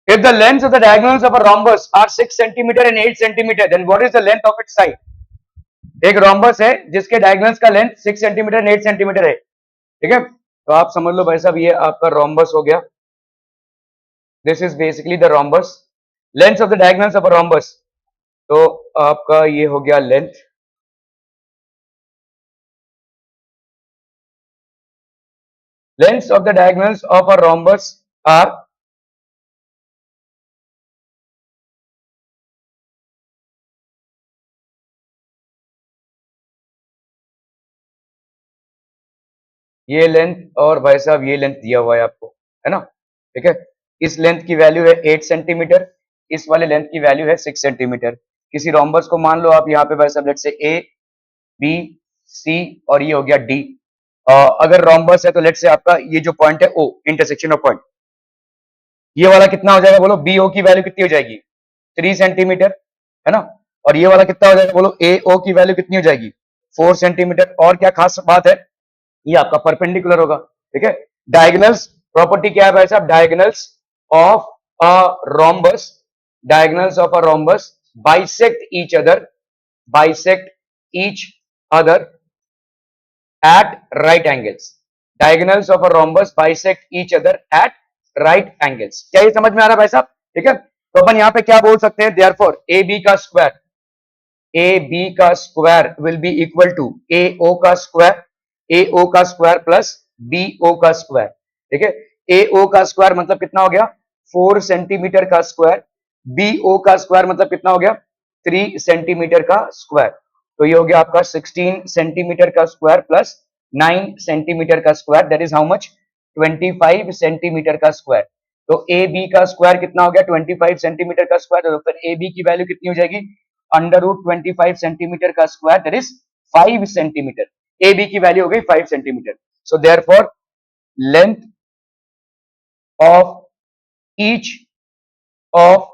If the lengths of the diagonals of a rhombus are 6 centimeter and 8 centimeter, then what is the length of its side? एक rhombus है जिसके diagonals का length 6 centimetre and 8 centimetre है। ठीक है, तो आप समझ लो भाई साहब ये आपका rhombus हो गया। This is basically the rhombus, length of the diagonals of a rhombus, तो आपका ये हो गया length, lengths of the diagonals of a rhombus are ये लेंथ और भाई साहब ये लेंथ दिया हुआ है आपको, है ना। ठीक है, इस लेंथ की वैल्यू है 8 सेंटीमीटर, इस वाले लेंथ की वैल्यू है 6 सेंटीमीटर। किसी रोम्बस को मान लो आप यहाँ पे भाई साहब लेट से ए बी सी और ये हो गया डी। अगर रोम्बस है तो लेट से आपका ये जो पॉइंट है ओ, इंटरसेक्शन ऑफ पॉइंट, ये वाला कितना हो जाएगा बोलो? बी ओ की वैल्यू कितनी हो जाएगी? 3 सेंटीमीटर, है ना। और ये वाला कितना हो जाएगा बोलो? ए ओ की वैल्यू कितनी हो जाएगी? 4 सेंटीमीटर। और क्या खास बात है, ये आपका परपेंडिकुलर होगा, ठीक है। डायगोनल्स प्रॉपर्टी क्या है भाई साहब, diagonals of a rhombus, diagonals of a rhombus bisect each other, bisect each other at right angles, diagonals of a rhombus bisect each other at right angles। क्या ये समझ में आ रहा है भाई साहब, ठीक है। तो अपन यहाँ पे क्या बोल सकते हैं, therefore AB का स्क्वायर, AB का square will be equal to AO का स्क्वायर, AO का स्क्वायर प्लस BO का स्क्वायर, ठीक है। AO का स्क्वायर मतलब कितना हो गया, 4 सेंटीमीटर का स्क्वायर, BO का स्क्वायर मतलब कितना हो गया, 3 सेंटीमीटर का स्क्वायर। तो ये हो गया आपका 16 सेंटीमीटर का स्क्वायर प्लस 9 सेंटीमीटर का square, that is how much, 25 centimetre का स्क्वायर। तो ए बी का स्क्वायर कितना हो गया, 25 सेंटीमीटर का स्क्वायर। तो फिर ए बी की वैल्यू कितनी हो जाएगी, अंडर रूट 25 सेंटीमीटर का square, that is 5 centimetre. A B की वैल्यू हो गई 5 centimetre. So therefore length of each of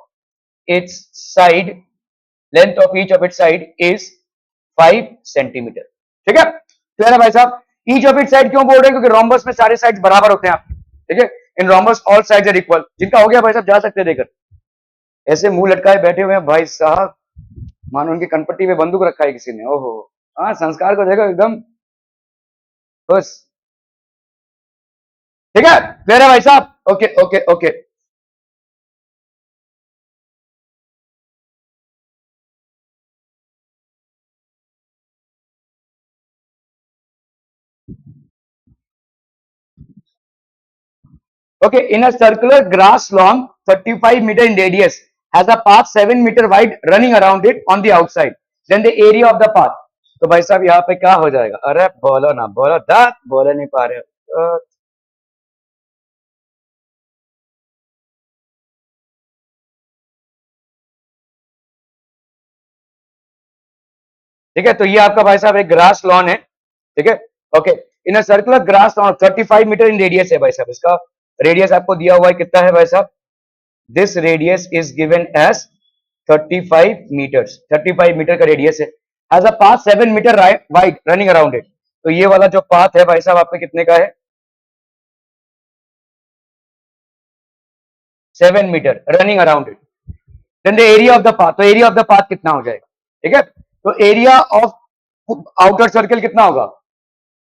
its side, length of each of its side is 5 centimetre, ठीक है। क्लियर है भाई साहब। ईच ऑफ इट्स साइड क्यों बोल रहे हैं, क्योंकि रोम्बस में सारे साइड्स बराबर होते हैं आप, ठीक है। In rhombus all sides are equal. जिनका हो गया भाई साहब जा सकते हैं देकर, ऐसे मुंह लटकाए बैठे हुए हैं भाई साहब, मानो उनकी कनपट्टी पे बंदूक रखा है किसी ने। ओहो, हाँ संस्कार को देखो एकदम बस, ठीक है। क्लियर है भाई साहब, okay okay okay. Okay, in a circular grass lawn, 35 meter in radius, has a path 7 meter wide running around it on the outside. Then the area of the path. तो भाई साहब यहाँ पे क्या हो जाएगा, अरे बोलो ना, बोलो दा, बोले नहीं पा रहे हो। ठीक है, तो ये आपका भाई साहब एक ग्रास लॉन है, ठीक है। Okay, in a circular grass lawn 35 metre in radius है भाई साहब। इसका रेडियस आपको दिया हुआ है कितना है भाई साहब, this radius is given as 35 metres, 35 metre का रेडियस है। Has a path 7 metre wide running around it. तो ये वाला जो पाथ है भाई साहब आपके कितने का है, 7 metre running around it. Then the area of the path, तो एरिया ऑफ द पाथ कितना हो जाएगा, ठीक है। तो एरिया ऑफ आउटर सर्कल कितना होगा,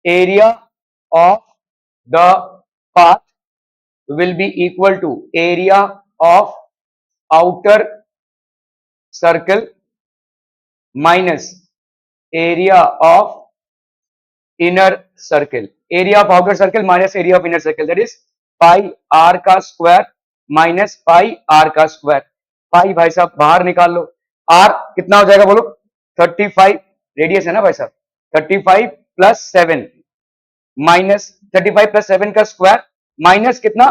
area of the path will be equal to area of outer circle minus area of inner circle, area of outer circle minus area of inner circle, that is pi r का square minus pi R का square. पाई भाई साहब बाहर निकाल लो, are कितना हो जाएगा बोलो, 35 रेडियस है ना भाई साहब, 35 प्लस 7 माइनस 35 प्लस 7 का स्क्वायर माइनस कितना,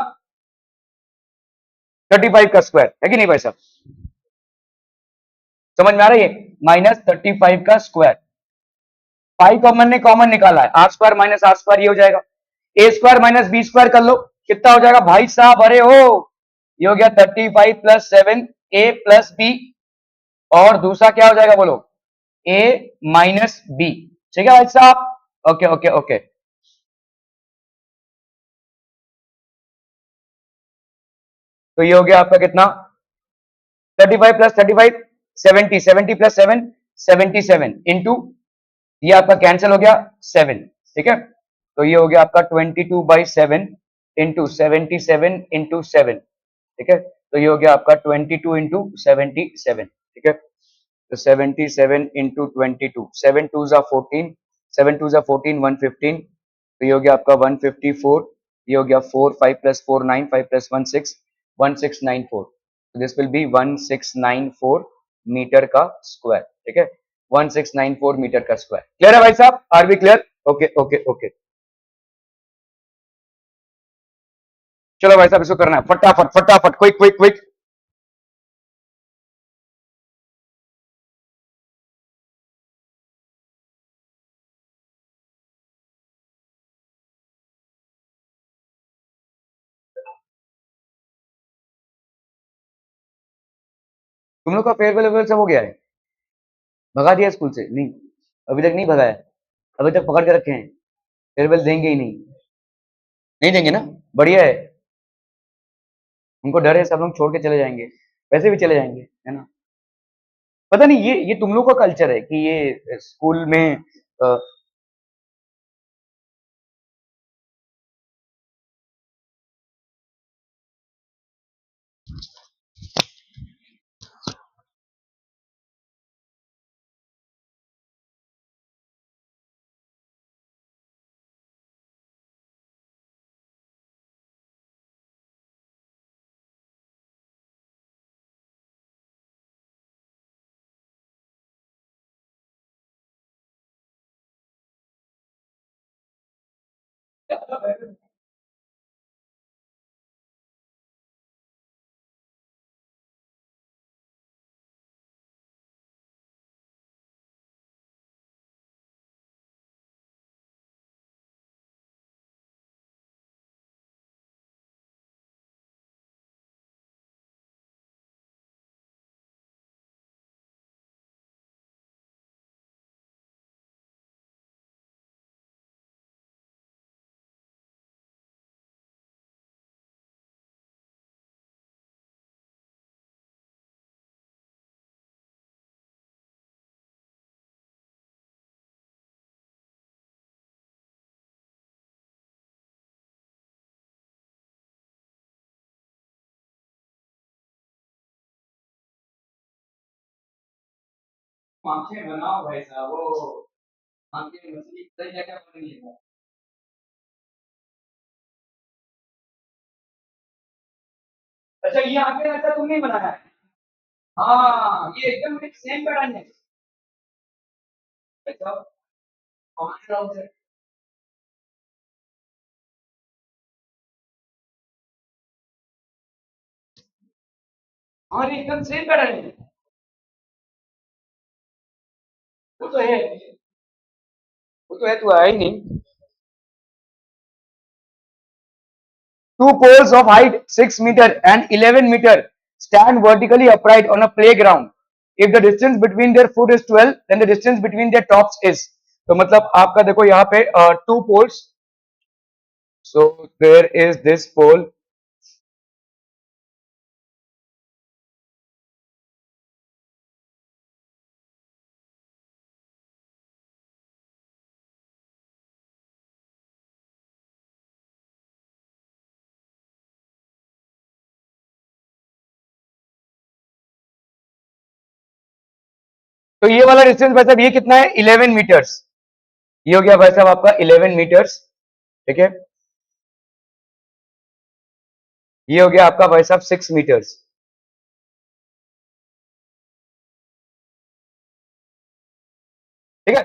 35 का स्क्वायर है कि नहीं भाई साहब, समझ में आ रही है, माइनस 35 का स्क्वायर। पाई कॉमन ने कॉमन निकाला है, R square minus are square ये हो जाएगा, A square minus B square कर लो, कितना हो जाएगा भाई साहब, अरे हो, ये हो गया 35 प्लस 7 ए प्लस बी, और दूसरा क्या हो जाएगा बोलो, ए माइनस बी, ठीक है भाई साहब, ओके ओके ओके। तो ये हो गया आपका कितना, 35 प्लस 35 70, 70 प्लस 7 77 इंटू, ये आपका कैंसिल हो गया 7, ठीक है। तो ये हो गया आपका 22/7 इंटू 77 इंटू 7, ठीक है। तो ये हो गया आपका 22 इंटू 77, ठीक है। तो 77 इंटू 22, 7 टू जा 14, 7 टू जा 14 115, तो ये हो गया आपका 154, ये हो गया 4 5 plus 4 9 5 plus 1 6 1694। This will be 1694 metre का स्क्वायर, ठीक है, 1694 मीटर का स्क्वायर। क्लियर है भाई साहब, are be clear, okay okay okay. चलो भाई साहब इसको करना है फटाफट फटाफट, क्विक क्विक क्विक। तुम लोग का फेयरवेल वेल सब हो गया है, भगा दिया स्कूल से, नहीं अभी तक नहीं भगाया। अभी तक पकड़ के रखे हैं, फेयरवेल देंगे ही नहीं, नहीं देंगे ना, बढ़िया है, उनको डर है सब लोग छोड़ के चले जाएंगे, वैसे भी चले जाएंगे, है ना। पता नहीं ये तुम लोग का कल्चर है कि ये स्कूल में आंखें बनाओ भाई साहब, वो आंखें मछली सही क्या क्या बन रही है। अच्छा ये आंखें ऐसा तुमने ही बनाया है? हाँ ये एकदम सेम पैटर्न है। अच्छा कौन सा राउंड है? हाँ ये एकदम सेम पैटर्न है, वो तो है, वो तो है, तू आया ही नहीं। Two poles of height 6 meter and 11 meter stand vertically upright on a playground. If the distance between their foot is 12, then the distance between their tops is. तो मतलब आपका देखो यहाँ पे two poles. So there is this pole. तो ये वाला distance भाई साहब ये कितना है 11 मीटर्स, ये हो गया भाई साहब आपका 11 मीटर्स, ठीक है। ये हो गया आपका भाई साहब 6 मीटर्स, ठीक है।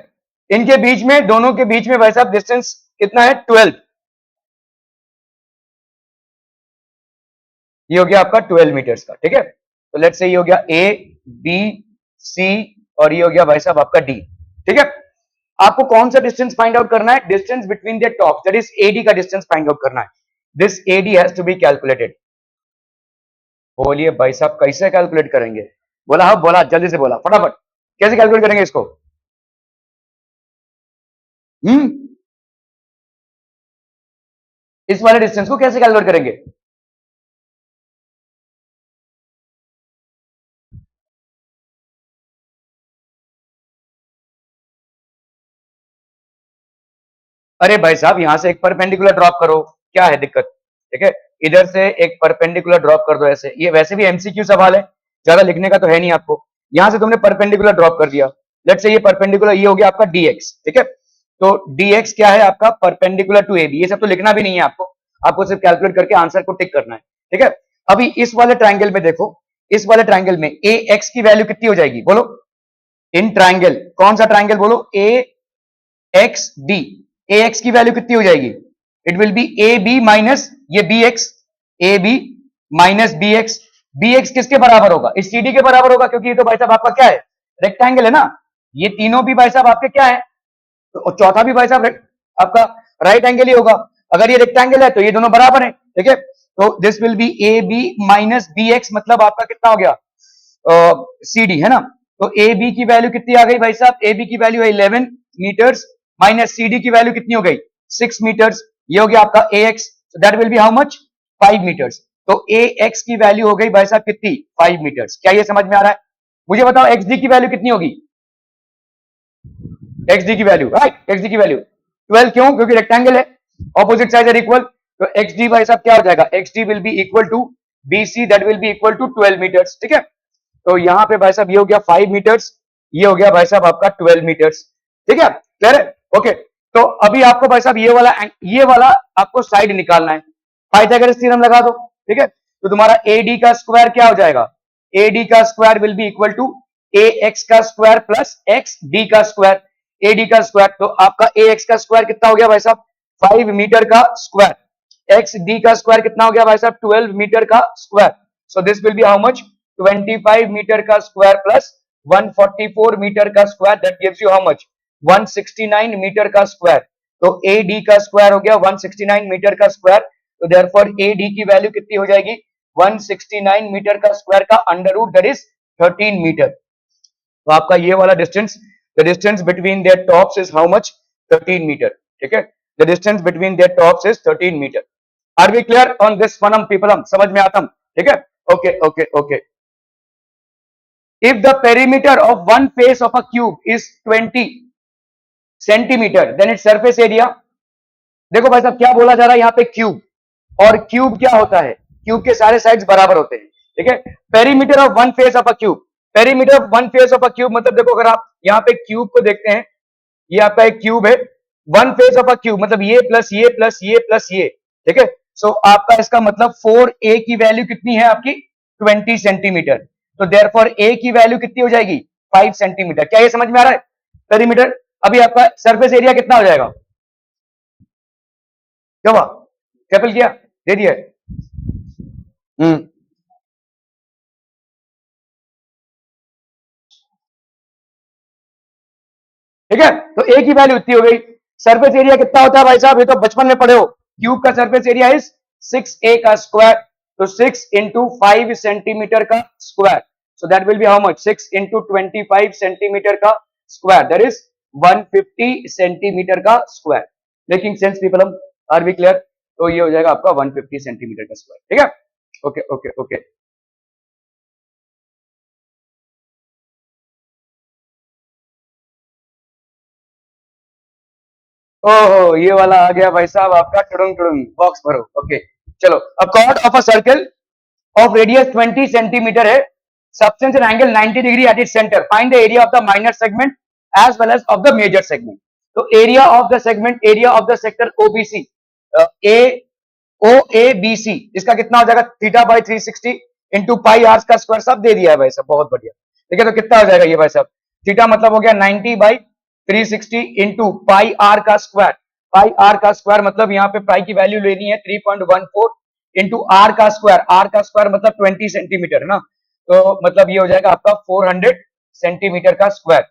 इनके बीच में, दोनों के बीच में भाई साहब डिस्टेंस कितना है 12, ये हो गया आपका 12 मीटर्स का, ठीक है। तो लेट्स से ये हो गया ए बी सी और ये हो गया भाई साहब आपका डी, ठीक है। आपको कौन सा डिस्टेंस फाइंड आउट करना है? Distance between their top, that is AD का डिस्टेंस फाइंड आउट करना है। This AD has to be calculated. बोलिए भाई साहब कैसे कैलकुलेट करेंगे? बोला, हाँ बोला, जल्दी से बोला फटाफट, कैसे कैलकुलेट करेंगे इसको? हम्म, इस वाले डिस्टेंस को कैसे कैलकुलेट करेंगे? अरे भाई साहब यहां से एक परपेंडिकुलर ड्रॉप करो, क्या है दिक्कत? ठीक है, इधर से एक परपेंडिकुलर ड्रॉप कर दो ऐसे, ये वैसे भी एमसीक्यू सवाल है, ज्यादा लिखने का तो है नहीं आपको। यहां से तुमने परपेंडिकुलर ड्रॉप कर दिया, लेट्स से ये परपेंडिकुलर ये हो गया आपका dx, ठीक है। तो dx क्या है आपका? परपेंडिकुलर टू ab, ये सब तो लिखना भी नहीं है आपको, आपको सिर्फ कैलकुलेट करके आंसर को टिक करना है, ठीक है। अभी इस वाले ट्राइंगल में देखो, इस वाले ट्राइंगल में ax की वैल्यू कितनी हो जाएगी बोलो? इन ट्राइंगल, कौन सा ट्राइंगल बोलो? A X D, A X की वैल्यू कितनी हो जाएगी? It will be A B minus ये B X, A B minus B X. B X किसके बराबर होगा? इस सी डी के बराबर होगा, क्योंकि ये तो भाई साहब आपका क्या है? रेक्टेंगल है ना, ये तीनों भी भाई साहब आपके क्या है? तो चौथा भी भाई साहब आपका राइट एंगल ही होगा। अगर ये रेक्टेंगल है तो ये दोनों बराबर है, ठीक है। तो this will be A B minus B X, मतलब आपका कितना हो गया? सी डी, है ना। तो ए बी की वैल्यू कितनी आ गई भाई साहब? ए बी की वैल्यू है 11 मीटर्स माइनस सी डी की वैल्यू कितनी हो गई 6 मीटर्स, ये हो गया आपका A X, that will be how much 5 metres. तो ए एक्स की वैल्यू हो गई भाई साहब कितनी 5 मीटर्स। क्या ये समझ में आ रहा है? मुझे बताओ एक्स डी की वैल्यू कितनी होगी, एक्स डी की वैल्यू, राइट, एक्स डी की वैल्यू 12, क्यों? क्योंकि रेक्टेंगल है, ऑपोजिट साइड आर इक्वल, तो एक्स डी भाई साहब क्या हो जाएगा, X D will be equal to B C, that will be equal to 12 metres. ठीक है, तो यहां पे भाई साहब ये हो गया 5 मीटर्स, ये हो गया भाई साहब आपका 12 मीटर्स। ठीक है, क्लियर है? ओके, तो अभी आपको भाई साहब ये वाला आपको साइड निकालना है, पाइथागोरस थ्योरम लगा दो। ठीक है, तो तुम्हारा AD का स्क्वायर क्या हो जाएगा, AD का square will be equal to AX का स्क्वायर प्लस XD का स्क्वायर, AD का स्क्वायर, तो आपका AX का स्क्वायर कितना हो गया भाई साहब 5 मीटर का स्क्वायर, XD का स्क्वायर कितना हो गया भाई साहब 12 मीटर का square, so this will be how much 25 metre का स्क्वायर प्लस 144 मीटर का square, that gives you how much 169 metre का स्क्वायर। तो AD का स्क्वायर हो गया 169 मीटर का स्क्वायर, तो देयरफॉर AD की वैल्यू कितनी हो जाएगी 169 मीटर का स्क्वायर का under root that is 13 metre. तो आपका ये वाला distance, the distance between there tops is how much 13 metre. ठीक है, the distance between there tops is 13 metre. Are we clear on this फनम पीपलम? समझ में आता? ठीक है, okay okay okay. If the perimeter of one face of a cube is 20 centimetre, then its surface area, देखो भाई साहब क्या बोला जा रहा है यहाँ पे क्यूब, और क्यूब क्या होता है, क्यूब के सारे साइड्स बराबर होते हैं। ठीक है, perimeter of one face of a cube, perimeter of one face of a cube मतलब देखो अगर आप यहाँ पे क्यूब को देखते हैं, ये आपका एक क्यूब है, one face of a cube मतलब ये प्लस ये प्लस ये प्लस ये। ठीक है, सो आपका इसका मतलब 4a की वैल्यू कितनी है आपकी 20 सेंटीमीटर, तो देयरफॉर a की वैल्यू कितनी हो जाएगी 5 सेंटीमीटर। क्या ये समझ में आ रहा है? पेरीमीटर। अभी आपका सरफेस एरिया कितना हो जाएगा, क्या हुआ, ट्रिपल किया, दे दिया। ठीक है, तो ए की वैल्यू इतनी हो गई। सरफेस एरिया कितना होता है भाई साहब, ये तो बचपन में पढ़े हो, क्यूब का सरफेस एरिया इज 6a का स्क्वायर, तो 6 इंटू 5 सेंटीमीटर का square, so that will be how much 6 into 25 centimetre का स्क्वायर, दैट इज 150 सेंटीमीटर का square. Making sense people? Are we clear? तो ये हो जाएगा आपका 150 सेंटीमीटर का स्क्वायर। ठीक है, ओके ओके ओके। ओहो, ये वाला आ गया भाई साहब आपका टुडुंग टुडुंग, बॉक्स भरो। ओके, चलो, अ cord of a circle of radius 20 centimeter है, subtends an angle 90 degree at its center, find the area of the minor segment as well as of the major segment। तो area of the segment, area of the sector OBC, a OABC, इसका कितना हो जाएगा theta by 360 into pi R का square, सब दे दिया है भाई साहब, बहुत बढ़िया। ठीक है, तो कितना हो जाएगा ये भाई साहब, थीटा मतलब हो गया 90 बाई 360 इंटू पाई आर का स्क्वायर, पाई आर का स्क्वायर मतलब यहाँ पे पाई की वैल्यू लेनी है 3.14 इंटू आर का स्क्वायर, आर का स्क्वायर मतलब 20 सेंटीमीटर है ना, तो मतलब ये हो जाएगा आपका 400 सेंटीमीटर का स्क्वायर,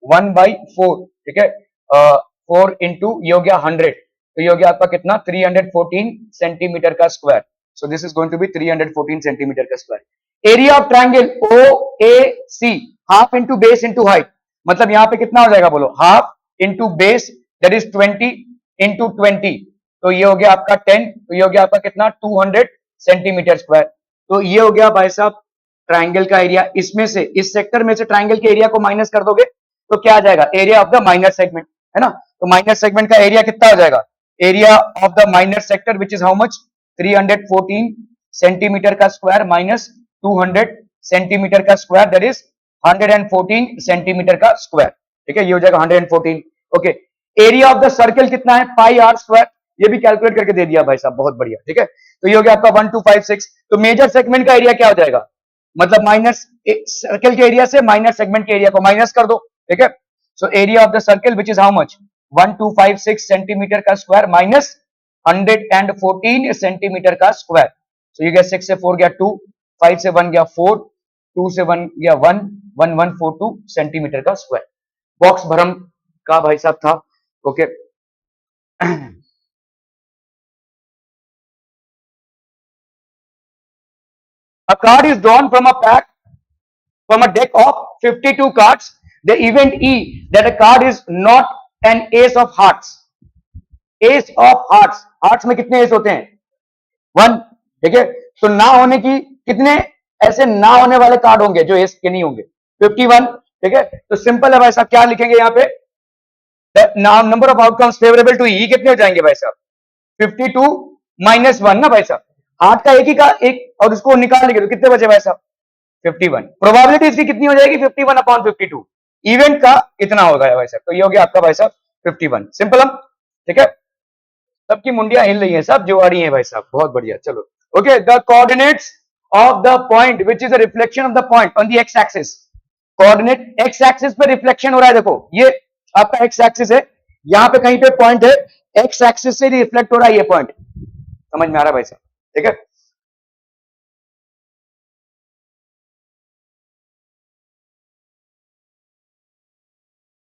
1/4। ठीक है, 4 इंटू ये हो गया 100, तो ये हो गया आपका कितना 314 सेंटीमीटर का square, so this is going to be 314 centimetre का square. Area of triangle O A C, half into base into height, मतलब यहाँ पे कितना हो जाएगा बोलो, half into base that is 20 into 20, तो ये हो गया आपका 10, तो ये हो गया आपका कितना 200 सेंटीमीटर स्क्वायर। तो ये हो गया भाई साहब ट्राइंगल का एरिया। इसमें से, इस सेक्टर में से ट्राइंगल के एरिया को माइनस कर दोगे तो क्या आ जाएगा, area of the minor segment, है ना, तो माइनर सेगमेंट का एरिया कितना हो जाएगा, area of the minor sector which is how much 314 centimetre का स्क्वायर माइनस 200 सेंटीमीटर का स्क्वायर, दैट इज 114 सेंटीमीटर का स्क्वायर। ठीक है, ये हो जाएगा 114। Okay, area of the circle कितना है पाई आर स्क्वायर, ये भी कैलकुलेट करके दे दिया भाई साहब, बहुत बढ़िया। ठीक है, तो ये हो गया आपका 1256। तो मेजर सेगमेंट का एरिया क्या हो जाएगा, मतलब माइनस सर्कल के एरिया से माइनर सेगमेंट के एरिया को माइनस कर दो। ठीक है, so area of the circle which is how much 1256 centimetre का स्क्वायर माइनस 114 सेंटीमीटर का स्क्वायर, सो ये गया 6 से 4 गया 2, 5 से 1 गया 4, 2 से 1 गया 1, 1142 सेंटीमीटर का स्क्वायर। बॉक्स भरम का भाई साहब था। Okay, a card is drawn from a pack, from a deck of 52 cards, the event E that a card is not and S of hearts. S of hearts, hearts में कितने S होते हैं? 1, ठीक है। तो ना होने की कितने ऐसे ना होने वाले कार्ड होंगे जो एस के नहीं होंगे? 51, ठीक है। तो सिंपल है भाई साहब, क्या लिखेंगे यहाँ पे? Number of outcomes favourable to E कितने हो जाएंगे भाई साहब? 52 माइनस 1 ना भाई साहब, हार्ट का एक ही का एक, और उसको निकाल लेंगे तो कितने बचे भाई साहब? 51। प्रोबेबिलिटी इसकी कितनी हो जाएगी? 51/52। इवेंट का कितना होगा भाई साहब? तो ये हो गया आपका भाई साहब 51। सिंपल हम, ठीक है। सबकी मुंडियां हिल रही हैं, सब जो आ रही हैं भाई साहब, बहुत बढ़िया। चलो okay, the coordinates of the point which is a reflection of the point on the x axis. Coordinate x axis पे रिफ्लेक्शन हो रहा है, देखो ये आपका एक्स एक्सिस है, यहां पे कहीं पे पॉइंट है, एक्स एक्सिस से रिफ्लेक्ट हो रहा है ये पॉइंट। समझ में आ रहा है भाई साहब? ठीक है।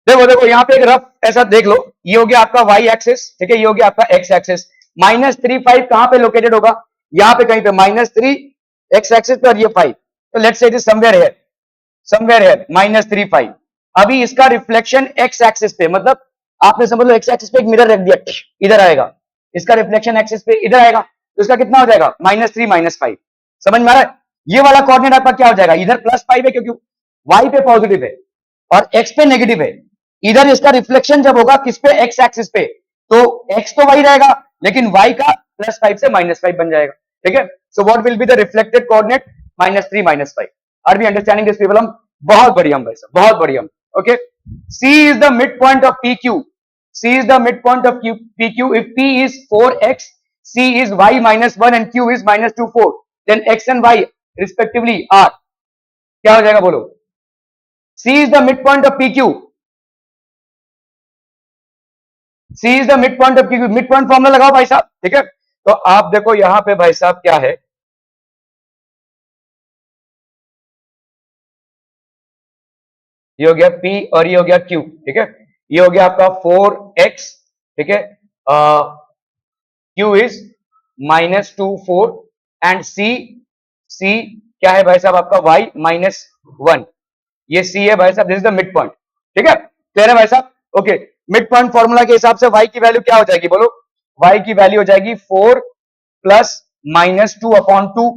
देखो देखो यहाँ पे एक रफ ऐसा देख लो, ये हो गया आपका वाई एक्सिस, ठीक है, ये हो गया आपका एक्स एक्सिस। -3 5 कहां पे लोकेटेड होगा? यहाँ पे कहीं पे -3 एक्स एक्सिस पे और ये 5, तो let's say it is somewhere here, somewhere here -3 5। अभी इसका रिफ्लेक्शन एक्स एक्सिस पे, मतलब आपने समझ लो एक्स एक्सिस पे एक मिरर रख दिया, इधर आएगा, इसका रिफ्लेक्शन एक्सिस पे इधर आएगा, तो इसका कितना हो जाएगा? -3 -5। समझ में आ रहा है? ये वाला कोऑर्डिनेट आपका क्या हो जाएगा? इधर +5 है क्योंकि वाई पे पॉजिटिव है और एक्स पे नेगेटिव है। इधर इसका रिफ्लेक्शन जब होगा किस पे? एक्स एक्सिस पे, तो एक्स तो वही रहेगा लेकिन वाई का +5 से -5 बन जाएगा, ठीक है। So what will be the reflected coordinate? -3 -5। Are we understanding this people? हम बहुत बढ़िया भाई साहब, बहुत बढ़िया। Okay, C is the mid point of P Q. C is the midpoint of PQ. If P is 4x, C is y -1 and Q is -24, then x and y respectively are, क्या हो जाएगा बोलो? C is the midpoint of PQ. C is the midpoint of PQ. midpoint formula लगाओ भाई साहब, ठीक है। तो आप देखो यहां पे भाई साहब क्या है, ये हो गया P और ये हो गया Q, ठीक है। ये हो गया आपका 4x, ठीक है। Q is -24 एंड C क्या है भाई साहब आपका? y -1। ये C है भाई साहब, this is the mid point, ठीक है। क्लियर है भाई साहब? ओके, मिड पॉइंट फॉर्मूला के हिसाब से y की वैल्यू क्या हो जाएगी बोलो? y की वैल्यू हो जाएगी 4 प्लस -2/2,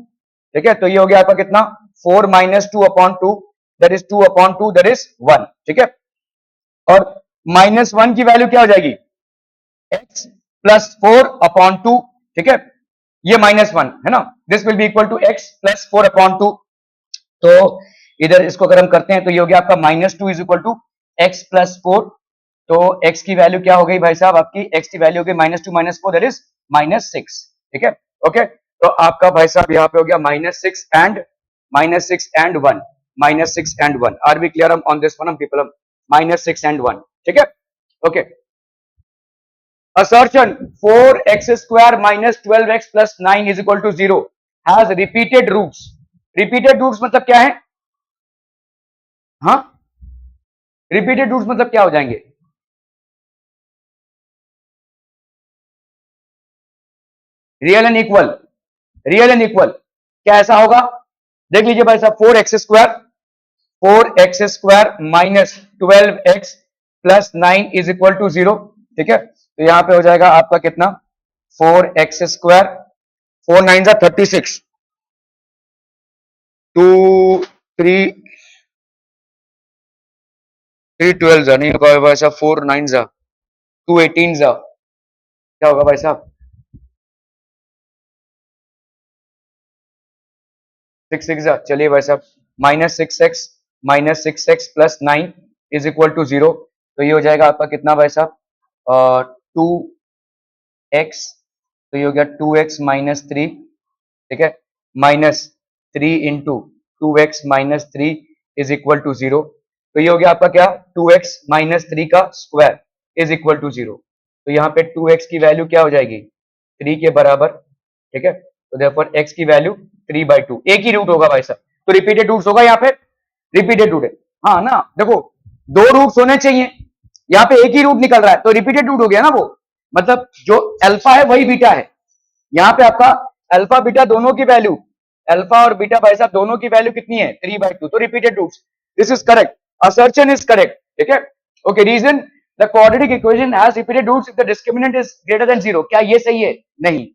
ठीक है। तो ये हो गया आपका कितना? 4 -2/2, दैट इज 2/2, दैट इज 1, ठीक है। और -1 की वैल्यू क्या हो जाएगी? x +4/2, ठीक है। ये -1 है ना, this will be equal to x +4/2। तो इधर इसको अगर हम करते हैं तो ये हो गया आपका -2 इज इक्वल टू x +4। तो x की वैल्यू क्या हो गई भाई साहब आपकी? x की वैल्यू हो गई -2 -4, दैट इज -6, ठीक है। ओके, तो आपका भाई साहब यहाँ पे हो गया -6 and -1, -6 and 1। Are we clear on this one people? -6 and 1, ठीक है। Okay, assertion 4x² - 12x + 9 is equal to 0 has repeated roots। repeated roots मतलब क्या है? हाँ, रिपीटेड रूट्स मतलब क्या हो जाएंगे? Real and equal, real and equal. क्या ऐसा होगा? देख लीजिए भाई साहब, 4x² -12x + 9 is equal to 0, ठीक है। तो यहां पे हो जाएगा आपका कितना? 4x², 4 9 36, 2 3 3 12 नहीं होगा भाई साहब, 4 9 2 18 क्या होगा भाई साहब? 6 6 चलिए भाई साहब, -6x + 9 इज इक्वल टू 0। तो ये हो जाएगा आपका कितना भाई साहब? 2x, तो ये हो गया 2x -3, ठीक है, -3 into 2x -3 is equal to 0। तो ये हो गया आपका क्या? 2x -3 का स्क्वायर इज इक्वल टू 0। तो यहाँ पे 2x की वैल्यू क्या हो जाएगी? 3 के बराबर, ठीक है। तो देयरफॉर x की वैल्यू 3/2, एक ही रूट होगा भाई साहब, तो रिपीटेड रूट्स होगा यहाँ पे, रिपीटेड रूट है। हाँ ना, देखो 2 रूट्स होने चाहिए, यहाँ पे एक ही रूट निकल रहा है तो रिपीटेड रूट हो गया ना वो, मतलब जो अल्फा है वही बीटा है। यहाँ पे आपका अल्फा बीटा दोनों की वैल्यू, अल्फा और बीटा भाई साहब दोनों की वैल्यू कितनी है? 3/2, तो repeated roots, this is correct, assertion is correct, ठीक है। Okay, reason the quadratic equation has repeated roots if the discriminant is greater than 0। क्या ये सही है? नहीं,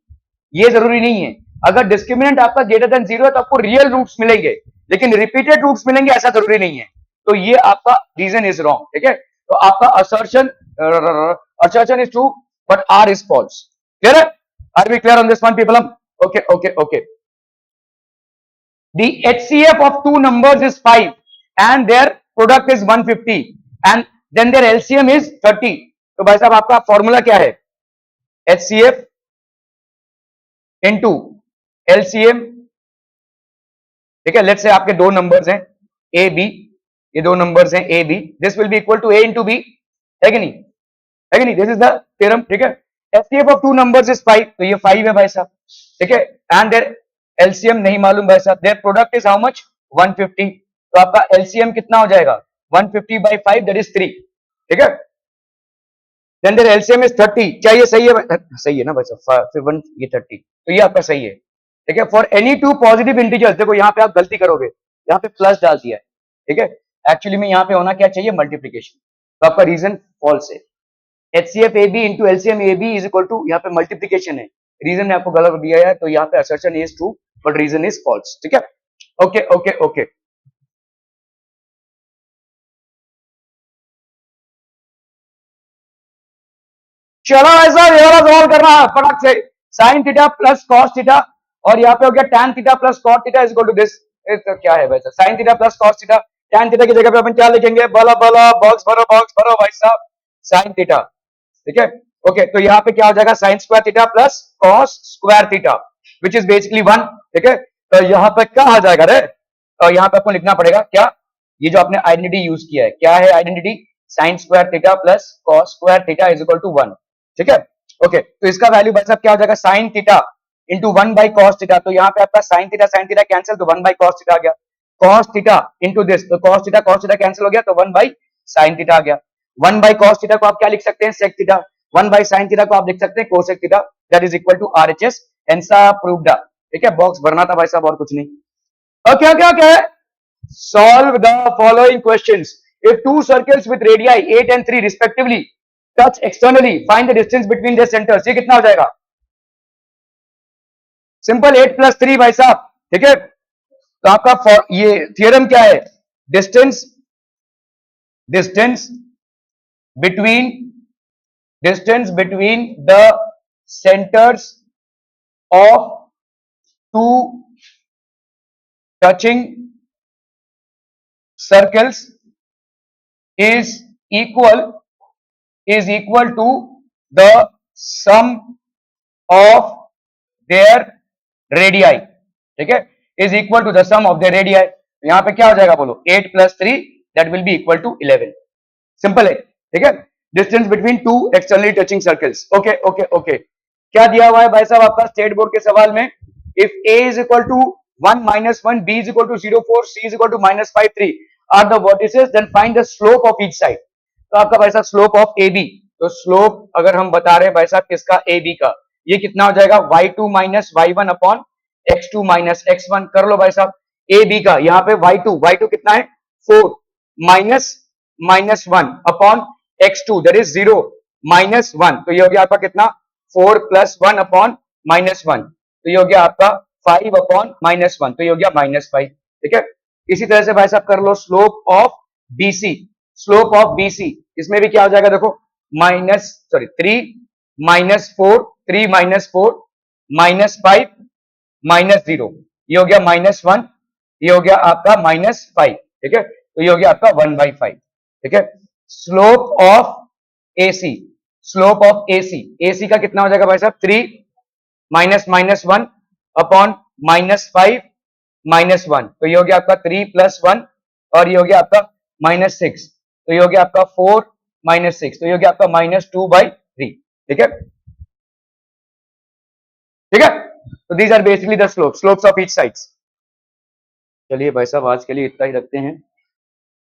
ये जरूरी नहीं है। अगर डिस्क्रिमिनेंट आपका ग्रेटर देन 0 है तो आपको रियल रूट्स मिलेंगे, लेकिन रिपीटेड रूट्स मिलेंगे ऐसा जरूरी नहीं है। तो ये आपका रीजन इज रॉन्ग, ठीक है। तो आपका assertion is true but R is false. Clear? Are we clear on this one, people? Okay. The HCF of two numbers is 5 and their product is 150 and then their LCM is 30. तो भाई साहब आपका formula क्या है? HCF into LCM, ठीक है। Let's say आपके दो नंबर्स हैं A B, ये दो नंबर्स हैं A B, this will be equal to A into B, है कि नहीं? है कि नहीं? दिस इज द थ्योरम, ठीक है। HCF of two numbers is 5, तो ये 5 है भाई साहब, ठीक है। एंड देयर LCM नहीं मालूम भाई साहब, their product is how much? 150, तो आपका LCM कितना हो जाएगा? 150 by 5 दैट इज 3, ठीक है। देन देयर LCM इज 30, क्या ये सही है? सही है ना भाई साहब, फिर 1 ये 30, तो ये आपका सही है, ठीक है। For any two positive integers, देखो यहाँ पे आप गलती करोगे, यहाँ पे प्लस डाल दिया है, ठीक है। एक्चुअली में यहाँ पे होना क्या चाहिए? मल्टीप्लीकेशन, तो आपका रीजन फॉल्स है। HCF AB into LCM AB is equal to, यहाँ पे मल्टीप्लीकेशन है, रीजन ने आपको गलत दिया है, तो यहाँ पे assertion is true but reason is false, ठीक है। ओके। चलो ऐसा ये वाला सवाल करना है फटाक से। Sine theta plus cos theta, और यहाँ पे हो गया tan theta plus cot theta is equal to this. तो क्या है वैसे? Sine theta plus cos theta, tan theta की जगह पे अपन क्या लिखेंगे? बोला बॉक्स भरो भाई साहब, साइन थीटा, ठीक है। ओके, तो यहाँ पे क्या हो जाएगा? Sign square theta plus cos square theta which is basically 1, ठीक है। तो यहाँ पे क्या आ जाएगा रे? तो यहाँ पे आपको लिखना पड़ेगा क्या? ये जो आपने आइडेंटिटी यूज किया है, क्या है identity? Sine square theta plus cos square theta is equal to 1, ठीक है। ओके, तो इसका वैल्यू भाई साहब क्या हो जाएगा? Sine theta into 1 by cos theta, तो यहाँ पे आपका साइन थीटा कैंसिल, तो 1 बाई कॉस थीटा आ गया। कॉस थीटा इंटू दिस, तो कॉस थीटा कैंसिल हो गया, तो 1 बाई साइन थीटा आ गया। 1 बाई कॉस थीटा को आप क्या लिख सकते हैं? Sec theta. 1 by sine theta को आप लिख सकते हैं cosec theta, that is equal to RHS, answer proved, ठीक है। बॉक्स भरना था भाई साहब और कुछ नहीं। Okay, solve the following questions. If two circles with radii 8 and 3 respectively touch externally, find the distance between their centers. ये कितना हो जाएगा? सिंपल, 8 प्लस 3 भाई साहब, ठीक है। तो आपका ये थियरम क्या है? Distance between the centers of two touching circles is equal to the sum of their radii, ठीक है, is equal to the sum of their radii। यहां पे क्या हो जाएगा बोलो? 8 plus 3 that will be equal to 11। Simple है, ठीक है। Distance between two externally touching circles. Okay, क्या दिया हुआ है भाई साहब आपका स्टेट बोर्ड के सवाल में? If a is equal to 1 minus 1, b is equal to 0 4, c is equal to minus 5 3 are the vertices, then find the slope of each side। तो आपका भाई साहब स्लोप ऑफ AB, तो स्लोप अगर हम बता रहे हैं भाई साहब किसका? AB का, ये कितना हो जाएगा? y2 minus y1 upon x2 minus x1। कर लो भाई साहब AB का, यहाँ पे y2 कितना है? 4 minus 1 upon x2 that is 0 minus 1, तो ये हो गया आपका कितना? 4 plus 1 अपॉन -1, तो ये हो गया आपका 5 अपॉन -1, तो ये हो गया -5, ठीक है। इसी तरह से भाई साहब कर लो स्लोप ऑफ BC, इसमें भी क्या हो जाएगा? देखो 3 -4 -5 -0, ये हो गया -1, ये हो गया आपका -5, ठीक है। तो ये हो गया आपका 1/5, ठीक है। स्लोप ऑफ AC का कितना हो जाएगा भाई साहब? 3 -1 अपॉन -5 -1, तो ये हो गया आपका 3 + 1, और ये हो गया आपका -6, तो ये हो गया आपका 4 -6, तो ये हो गया आपका -2/3, ठीक है। तो these are basically the slopes of each sides. चलिए भाई साहब आज के लिए इतना ही रखते हैं।